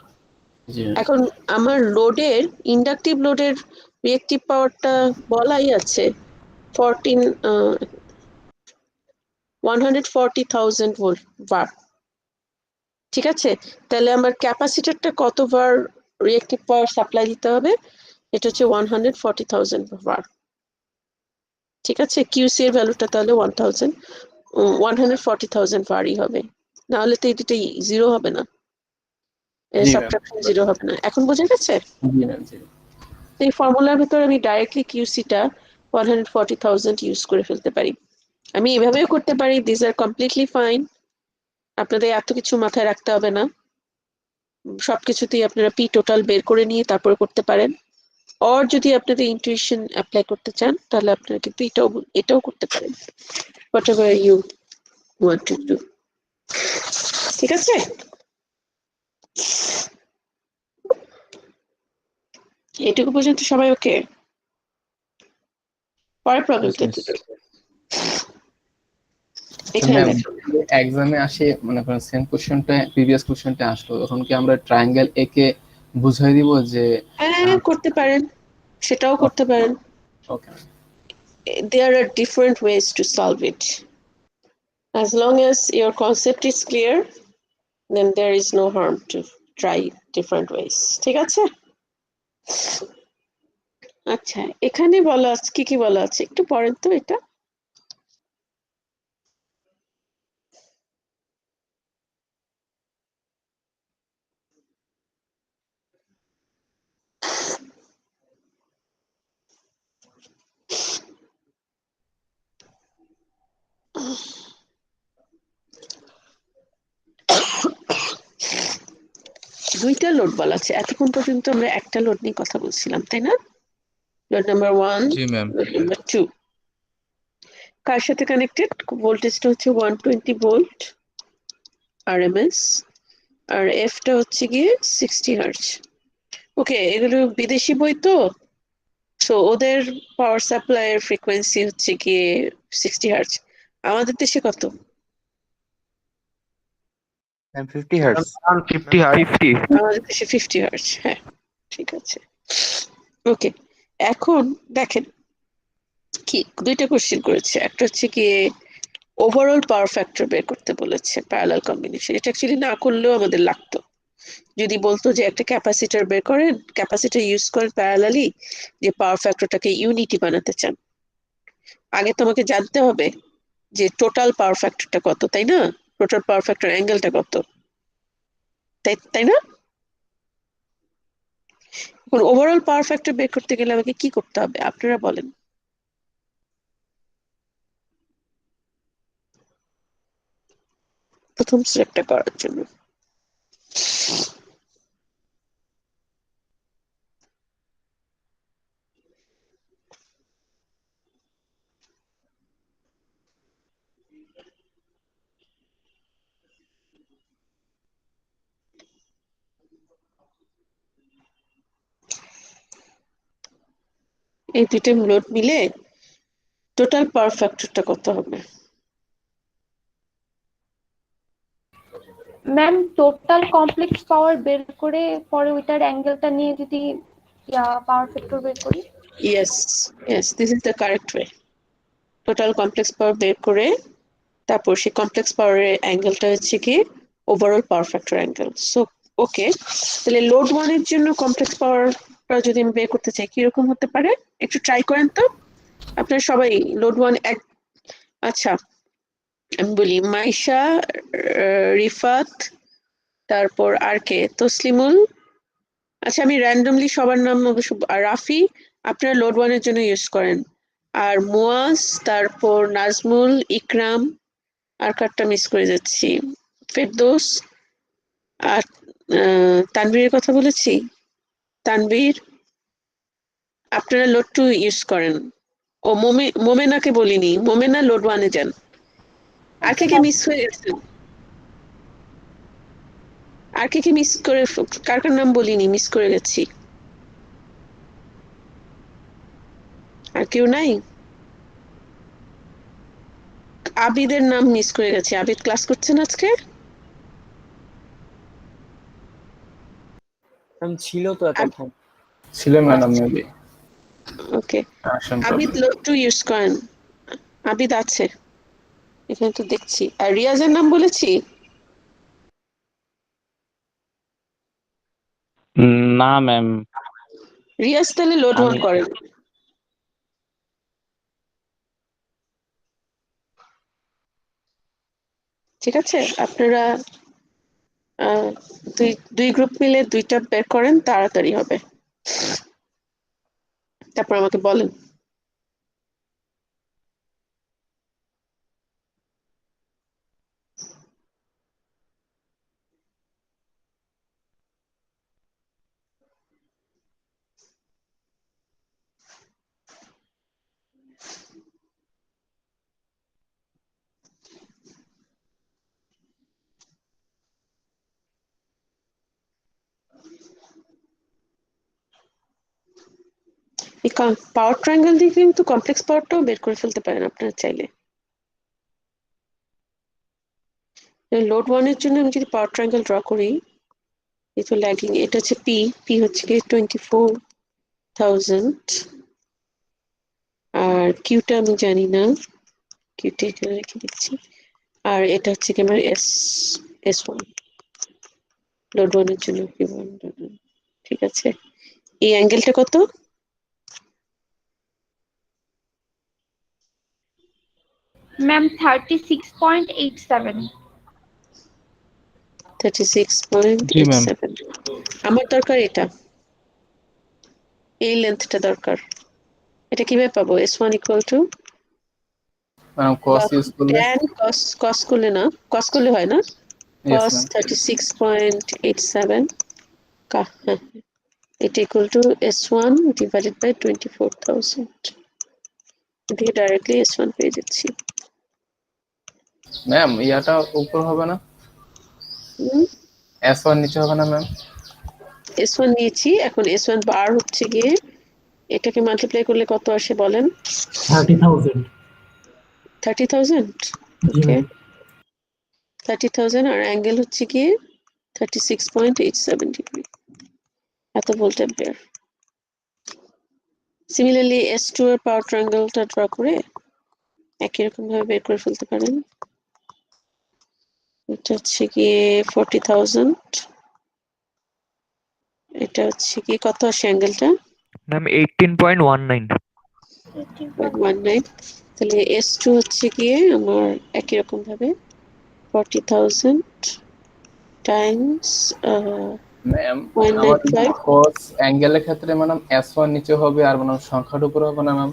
জি ম্যাম। এখন আমার লোডের ইন্ডাকটিভ লোডের রিয়েক্টিভ পাওয়ারটা বলাই আছে 140,000 ভোল্ট বার। ঠিক আছে, তাহলে আমার ক্যাপাসিটরটা কতবার রিয়েক্টিভ পাওয়ার সাপ্লাই দিতে হবে? এটা হচ্ছে 140,000 বার। ঠিক আছে, কিউসি এর ভ্যালুটা তাহলে 140,000 বারই হবে, না হলে তো এই দুটো 0 হবে না, জি ম্যাম। সাবট্রাকশন 0 হবে না। এখন বোঝা গেছে? জি ম্যাম। জি। এই ফর্মুলার ভিতরে আমি ডাইরেক্টলি কিউসিটা 140,000 ইউজ করে ফেলতে পারি। আমি এভাবেও করতে পারি, দিস আর কমপ্লিটলি ফাইন। আপনাদের এত কিছু মাথায় রাখতে হবে না, সবকিছুতেই আপনারা পি টোটাল বের করে নিয়ে তারপরে করতে পারেন। আর যদি আপনাদের ইনটুইশন অ্যাপ্লাই করতে চান তাহলে আপনারা কিন্তু এটাও করতে পারেন, whatever you want to do. ঠিক আছে, এটুকু পর্যন্ত সবাই ওকে? পরের প্রবলেমটা মিস। এখানে ম্যাম, দেখো। এক্সামে আসে মনে করেন সেম কোশ্চেনটা প্রিভিয়াস কোশ্চেনটা আসলো, তখন কি আমরা ট্রায়াঙ্গেল এ কে বুঝাই দিব যে হ্যাঁ করতে পারেন, সেটাও করতে পারেন। ওকে There are different ways to solve it. As long as your concept is clear, then there is no harm to try different ways. ঠিক আছে? আচ্ছা, এখানে বলা আছে কি কি বলা আছে একটু পড়েন তো এটা। দুইটা লোড বলা আছে, এতক্ষণ পর্যন্ত আমরা একটা লোড নিয়ে কথা বলছিলাম, তাই না? লোড নাম্বার 1, জি ম্যাম। লোড নাম্বার 2 কার সাথে কানেক্টেড? ভোল্টেজটা হচ্ছে 120 ভোল্ট আরএমএস, আর এফটা হচ্ছে গিয়ে 60 হার্জ। ওকে, এগুলো বিদেশি বই তো, সো ওদের পাওয়ার সাপ্লাইয়ের ফ্রিকোয়েন্সি হচ্ছে গিয়ে 60 হার্জ। আমাদের দেশে কত? Ma'am 50 hertz. 50 হার্জ। 50। আমাদের দেশে 50 হার্জ। হ্যাঁ, ঠিক আছে। ওকে, এখন দেখেন কি দুইটা কোশ্চেন করেছে। একটা হচ্ছে কি ওভারঅল পাওয়ার ফ্যাক্টর বের করতে বলেছে প্যারালাল কম্বিনেশন। এটা অ্যাকচুয়ালি না করলেও আমাদের লাগতো, যদি বলতো যে একটা ক্যাপাসিটর বের করেন, ক্যাপাসিটর ইউজ করেন প্যারালালি, যে পাওয়ার ফ্যাক্টরটাকে ইউনিটি বানাতে চান। আগে তোমাকে জানতে হবে যে টোটাল পাওয়ার ফ্যাক্টরটা কত, তাই না? টোটাল পাওয়ার ফ্যাক্টর অ্যাঙ্গেলটা কত, তাই তাই না? এখন ওভারঅল পাওয়ার ফ্যাক্টর বের করতে গেলে আমাকে কি করতে হবে আপনারা বলেন। প্রথম স্টেপটা করার জন্য এই দুইটা লোড মিলে টোটাল পাওয়ার ফ্যাক্টরটা কত হবে? ম্যাম টোটাল কমপ্লেক্স পাওয়ার বের করে পরে ওইটার অ্যাঙ্গেলটা নিয়ে যদি পাওয়ার ফ্যাক্টর বের করি। Yes, yes, this is the correct way. Total complex power বের করে তারপর সেই কমপ্লেক্স পাওয়ারের অ্যাঙ্গেলটা হচ্ছে কি overall power factor angle. So okay, তাহলে লোড 1 এর জন্য কমপ্লেক্স পাওয়ারটা যদি আমি বের করতে চাই কিরকম হতে পারে একটু ট্রাই করেন তো আপনারা সবাই। লোড 1 এক, আচ্ছা আমি বলি মাইশা, রিফাত, তারপর আর কে, তসলিমুল। আচ্ছা আমি র্যান্ডমলি সবার নাম অবশ্য, আর রাফি আপনারা লোড 1 এর জন্য ইউজ করেন, আর মুয়াজ, তারপর নাজমুল, ইকরাম, আর কারটা মিস করে যাচ্ছি, ফেরদৌস, আর তানভীরের কথা বলেছি, তানভীর। আপনারা লোড 2 ইউজ করেন। ও মোমেনাকে বলিনি, মোমেনা লোড 1 এ যান। আর কে কে মিস হয়ে গেছেন? আর কে কে মিস করে, কার কার নাম বলিনি, মিস করে গেছি? আর কেউ নাই? আবিদের নাম মিস করে গেছে। আবিদ ক্লাস করছেন আজকে? ম্যাম ছিল তো এতক্ষণ। ছিল ম্যাডাম মেবি ওকে, কানেকশন আবিদ প্রবলেম। লোড 2 ইউজ করেন। আবিদ আছে এখানে তো দেখছি। আর রিয়াজের নাম বলেছি? না ম্যাম, রিয়াজ তাহলে লোড 1 আমি করেন। ঠিক আছে, আপনারা আহ, দুই দুই গ্রুপ মিলে দুইটা বের করেন, তাড়াতাড়ি হবে। তারপর আমাকে বলেন। এই পাওয়ার ট্রায়াঙ্গেল দিয়ে কিন্তু কমপ্লেক্স পাওয়ারটাও বের করে ফেলতে পারেন আপনারা চাইলে। লোড 1 এর জন্য আমি যদি পাওয়ার ট্রায়াঙ্গেল ড্র করি, এই তো ল্যাগিং, এটা হচ্ছে পি, পি হচ্ছে কি 24,000, আর কিউটা আমি জানি না, কিউটা এখানে রেখে দিচ্ছি। আর এটা হচ্ছে কি আমার S1 লোড 1 এর জন্য P1, ঠিক আছে। এই অ্যাঙ্গেলটা কত? ম্যাম 36.87। 36.87। আমার দরকার এটা, এই লেন্থটা দরকার। এটা কিভাবে পাবো? S1 equal to ma'am cos use করলে tan cos করলে না, cos করলে হয় না, ইয়েস cos ম্যাম 36.87 হ্যাঁ, এটা equal to S1 divided by 24,000। এদিকে ডাইরেক্টলি S1 পেয়ে যাচ্ছি। ম্যাম ইয়াটা উপর হবে না, S1 নিচে হবে না ম্যাম? S1 নিয়েছি, এখন S1 বার হচ্ছে গিয়ে এটাকে মাল্টিপ্লাই করলে কত আসে বলেন? 30,000। 30,000। জি ওকে, ম্যাম। 30,000 আর অ্যাঙ্গেল হচ্ছে গিয়ে 36.87 ডিগ্রি, এত ভোল্ট অ্যাম্পিয়ার। সিমিলারলি S2 এর পাওয়ার ট্রায়াঙ্গেলটা ড্র করে একই রকম ভাবে বের করে ফেলতে পারেন। এটা হচ্ছে গিয়ে 40,000, এটা হচ্ছে কি কত আসে অ্যাঙ্গেলটা? ম্যাম 18.19। 0.19। তাহলে S2 হচ্ছে গিয়ে আমার একই রকম ভাবে 40,000 টাইমস ম্যাম আমার 0.95। কস অ্যাঙ্গেলের ক্ষেত্রে ম্যাডাম S1 নিচে হবে আর ম্যাডাম সংখ্যার উপর হবে না ma'am?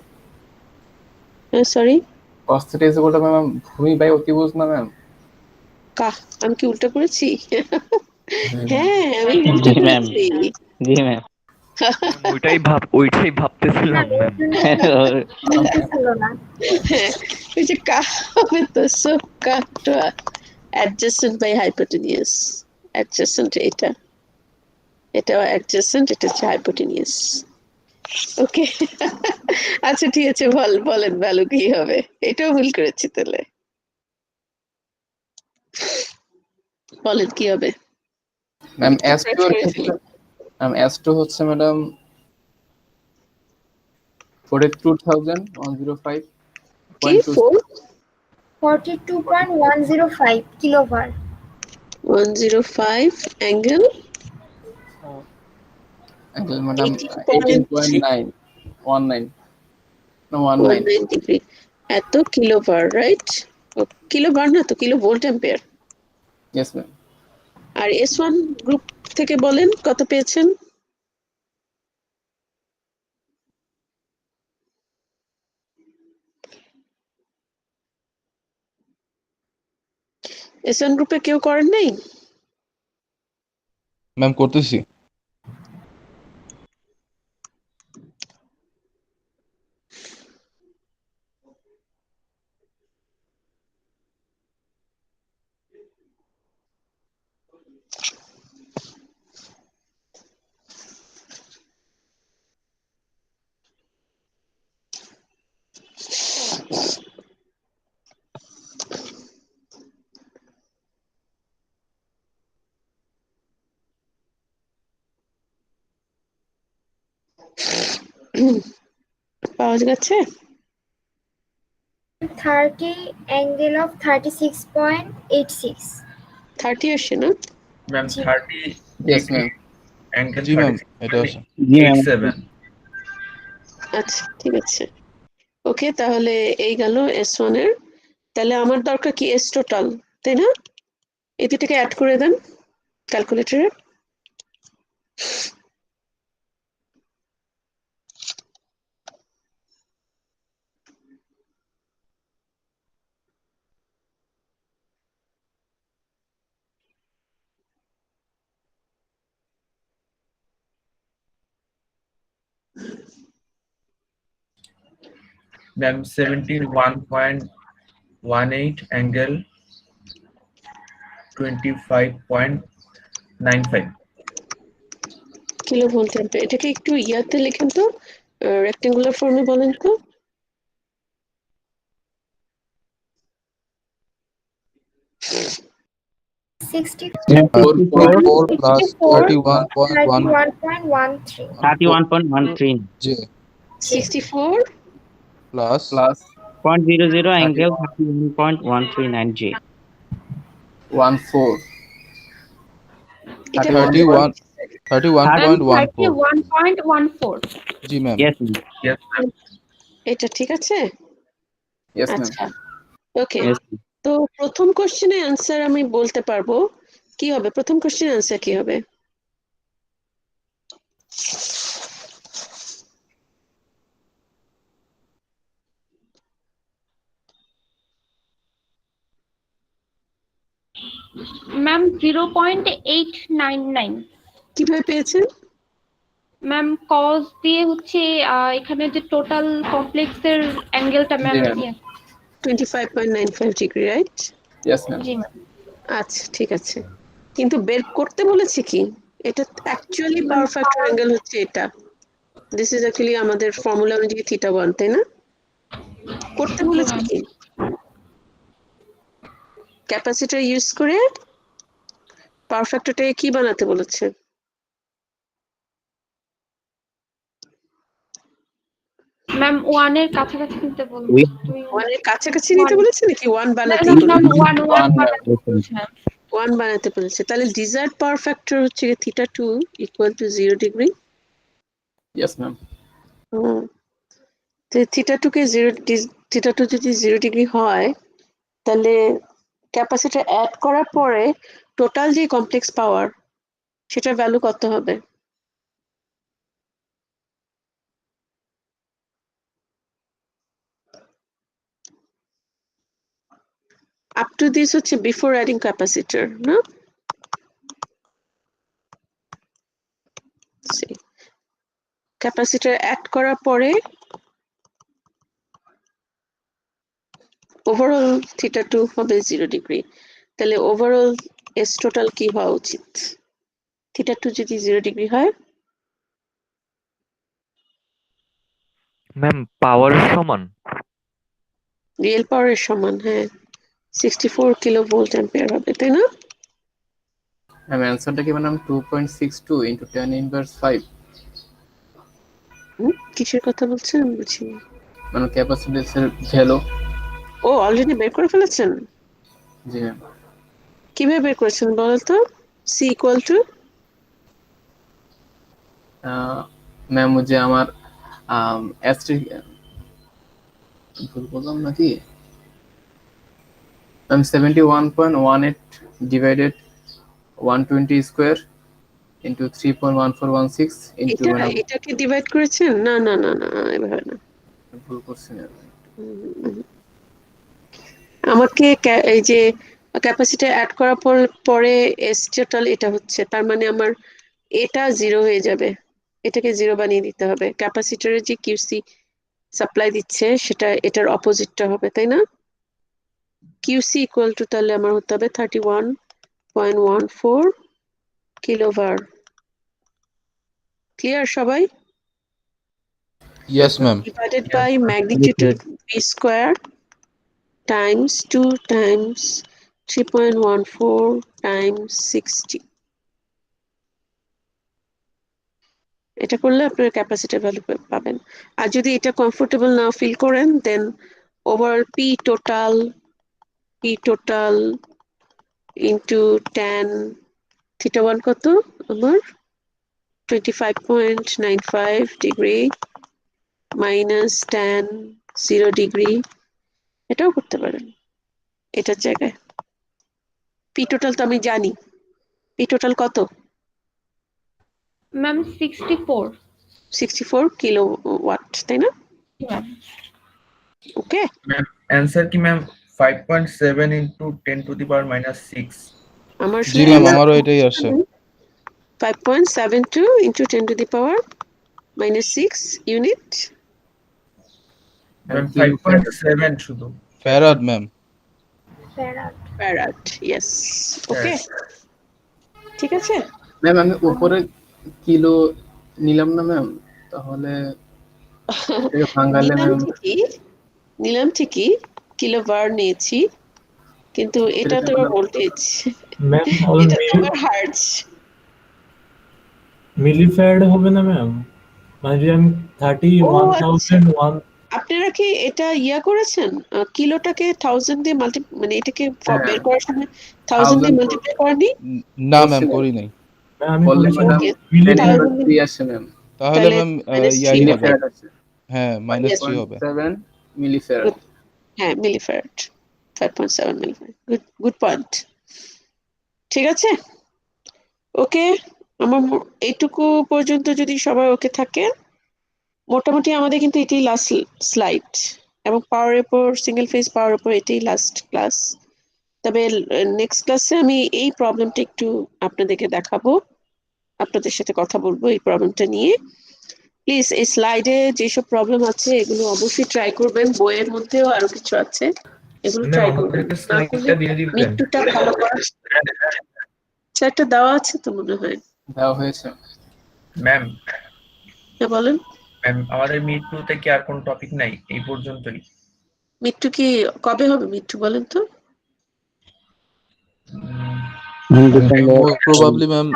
Sorry, cos θ is equal to ma'am ভূমি বাই অতিভুজ না ম্যাম? আমি কি উল্টা করেছি? হ্যাঁ, আমি উল্টা জি ম্যাম, করেছি। জি ম্যাম। ওইটাই ভাবতেছিলাম ম্যাম। ছিল না। হ্যাঁ, ওই যে হবে তো, সো কাটটা adjacent by hypotenuse, adjacent এটা adjacent, এটা হচ্ছে hypotenuse। ওকে, আচ্ছা ঠিক আছে, বলেন ভ্যালু কি হবে? এটাও ভুল করেছি তাহলে, বলেন কি হবে? ম্যাম S2 এর ক্ষেত্রে ম্যাম S2 হচ্ছে ম্যাডাম 42,105.2 কি 42.105 kilovar. 105 angle angle madam 18.19 18.19 degree, এত কিলোভার, রাইট? কিলোভার না তো, kilo volt ampere. Yes ma'am. আর S1 গ্রুপ থেকে বলেন কত পেয়েছেন? S1 গ্রুপে কেউ করেন নাই? ম্যাম করতেছি। পাওয়া গেছে? 30 angle of 36.86। 30 আসে না? Ma'am 30 yes ma'am. অ্যাঙ্গেল জি ম্যাম, এটা আছে। জি ম্যাম। 36.87। আচ্ছা ঠিক আছে, ওকে, তাহলে এই গেল S1 এর। তাহলে আমার দরকার কি S টোটাল, তাই না? এই দুটাকে অ্যাড করে দেন ক্যালকুলেটরে। Ma'am 71.18 angle 25.95। Kilo volt ampere. এটাকে একটু ইয়াতে লিখেন তো, রেক্টেঙ্গুলার ফর্মে বলেন তো। Sixty-four 4 plus 31.1 31.13। 31.13 J 64 plus 0.00 angle 31.139 J। 14 এটা 31 31.14 31.14 জি ma'am Yes, ma'am. Yes, ma'am. এটা ঠিক আছে? Yes ma'am. আচ্ছা, ওকে। Yes, ma'am. তো প্রথম কোশ্চেনের অ্যান্সার আমি বলতে পারবো। কি হবে? প্রথম কোশ্চেনের অ্যান্সার কি হবে? ম্যাম 0.899 কিভাবে পেয়েছেন? ম্যাম কজ দিয়ে হচ্ছে এখানে যে টোটাল কমপ্লেক্সের অ্যাঙ্গেলটা ম্যাম জি, ma'am. 25.95 degree, right? Yes ma'am. জি ম্যাম। আচ্ছা, ঠিক আছে। কিন্তু বের করতে বলেছে কি? এটা অ্যাকচুয়ালি পাওয়ার ফ্যাক্টর অ্যাঙ্গেল হচ্ছে এটা। দিস ইজ অ্যাকচুয়ালি আমাদের ফর্মুলা অনুযায়ী θ1, তাই না? করতে বলেছে কি? ক্যাপাসিটর ইউজ করে পাওয়ার ফ্যাক্টরটাকে কি বানাতে বলেছে? ম্যাম 1 এর কাছাকাছি নিতে বলবো। We- 1 এর কাছাকাছি নিতে বলেছে নাকি 1 বানাতে ম্যাম বলেছে? 1 বানাতে বলছে ম্যাম। 1 বানাতে বলেছে। তাহলে ডিজায়ার্ড পাওয়ার ফ্যাক্টর হচ্ছে θ2 equal to 0 degree. Yes ma'am. তো θ2 কে 0 যদি 0 ডিগ্রি হয়, তাহলে ক্যাপাসিটর অ্যাড করার পরে টোটাল যে কমপ্লেক্স পাওয়ার সেটার ভ্যালু কত হবে? আপ টু দিস হচ্ছে বিফোর অ্যাডিং ক্যাপাসিটর, না? ক্যাপাসিটর অ্যাড করার পরে ওভারঅল θ2 হবে 0 ডিগ্রি। তাহলে ওভারঅল এস টোটাল কি হওয়া উচিত? θ2 যদি 0 ডিগ্রি হয়, ম্যাম পাওয়ারের সমান। রিয়েল পাওয়ারের সমান, হ্যাঁ, 64 কিলো ভোল্ট অ্যাম্পিয়ার হবে, তাই না? ম্যাম অ্যান্সারটা কি ম্যাম 2.62 ইনটু 10 ইনভার্স 5 কিসের কথা বলছেন আমি বুঝিনি। মানে ক্যাপাসিট্যান্সের ভ্যালু। ও অলরেডি বের করে ফেলেছেন? জি ম্যাম। কিভাবে বের করেছেন বলতো? সি ইকুয়াল টু ম্যাম যে আমার অ্যাস্ট্রিক ভুল বললাম নাকি ma'am 71.18 divided 120 square into 3.1416 into এটাকে ডিভাইড করেছেন? না না না না, এভাবে না। ভুল করছি না। আমাকে এই যে ক্যাপাসিটি অ্যাড করার পরে এস টোটাল এটা হচ্ছে, তার মানে আমার এটা 0 হয়ে যাবে। এটাকে 0 বানিয়ে দিতে হবে। ক্যাপাসিটরের যে কিউসি সাপ্লাই দিচ্ছে সেটা এটার অপোজিটটা হবে, তাই না? কিউসি ইকুয়াল টু তাহলে আমার হতে হবে 31.14 কিলোভার। ক্লিয়ার সবাই? Yes ma'am Divided by magnitude v square times 2 times 3.14 times 60. এটা করলে আপনার ক্যাপাসিটি ভ্যালু পাবেন। আর যদি এটা কমফোর্টেবল না ফিল করেন, দেন ওভারঅল পি টোটাল ইন্টু 10 θ1 কত আমার 25.95 ডিগ্রি মাইনাস 10 0 ডিগ্রি, এটাও করতে পারেন এটার জায়গায়। পি টোটাল তো আমি জানি। পি টোটাল কত? ম্যাম 64 64 কিলো ওয়াট, তাই না? Ma'am. Okay, Ma'am, answer ki ma'am 5.7 into 10 to the power minus 6. আমার জি ম্যাম আমারও এটাই আসছে 5.72 into 10 to the power minus 6 unit Ma'am, 5.7 শুধু। Farad ma'am farad. Yes, ওকে, ঠিক আছে। ম্যাম আমি উপরে কিলো নিলাম না ম্যাম, তাহলে এটাকে ভাঙালে নিলাম ঠিকই কিলোভার নিয়েছি, কিন্তু এটা তো ভোল্টেজ, ম্যাম এটা তো আবার হার্টজ। মিলিফ্যারাড হবে না ম্যাম? মানে যদি আমি 31,001 আপনারা কি এটা করেছেন কিলোটাকে 1000 দিয়ে মানে এটাকে বের করার সময় 1000 দিয়ে মাল্টিপ্লাই করেননি? না ম্যাম করি নাই। ম্যাম আমি বললে করেছিলাম ম্যাডাম মিলি 10 ইনভার্স 3 আসছে ম্যাম। তাহলে তাহলে ম্যাম minus ইয়াই 3 হবে, হবে। মিলিফ্যারাড আছে হ্যাঁ -3 হবে। 5.7 মিলিফ্যারাড। হ্যাঁ মিলিফ্যারাড, 5.7 মিলিফ্যারাড। Good point. ঠিক আছে, ওকে। আমার এইটুকু পর্যন্ত যদি সবাই ওকে থাকে, মোটামুটি আমাদের কিন্তু এটাই লাস্ট স্লাইড, এবং পাওয়ার উপর, সিঙ্গেল ফেজ পাওয়ার উপর এটাই লাস্ট ক্লাস। তবে নেক্সট ক্লাসে আমি এই প্রবলেমটা একটু আপনাদেরকে দেখাবো, আপনাদের সাথে কথা বলবো এই প্রবলেমটা নিয়ে। প্লিজ এই স্লাইডে যেসব প্রবলেম আছে এগুলো অবশ্যই ট্রাই করবেন, বইয়ের মধ্যেও আরো কিছু আছে, এগুলো ম্যাম ট্রাই করবেন। আমাদেরকে না করলে স্লাইডটা দিয়ে দিবেন। মৃত্যুটা ভালো করার একটা দেওয়া আছে তো মনে হয়। দেওয়া হয়েছে। ম্যাম হ্যাঁ বলেন। ম্যাম আমাদের মৃত্যুতে কি আর কোন টপিক নাই, এই পর্যন্তই? মৃত্যু কি কবে হবে মৃত্যু বলেন তো? উম, প্রবাবলি ম্যাম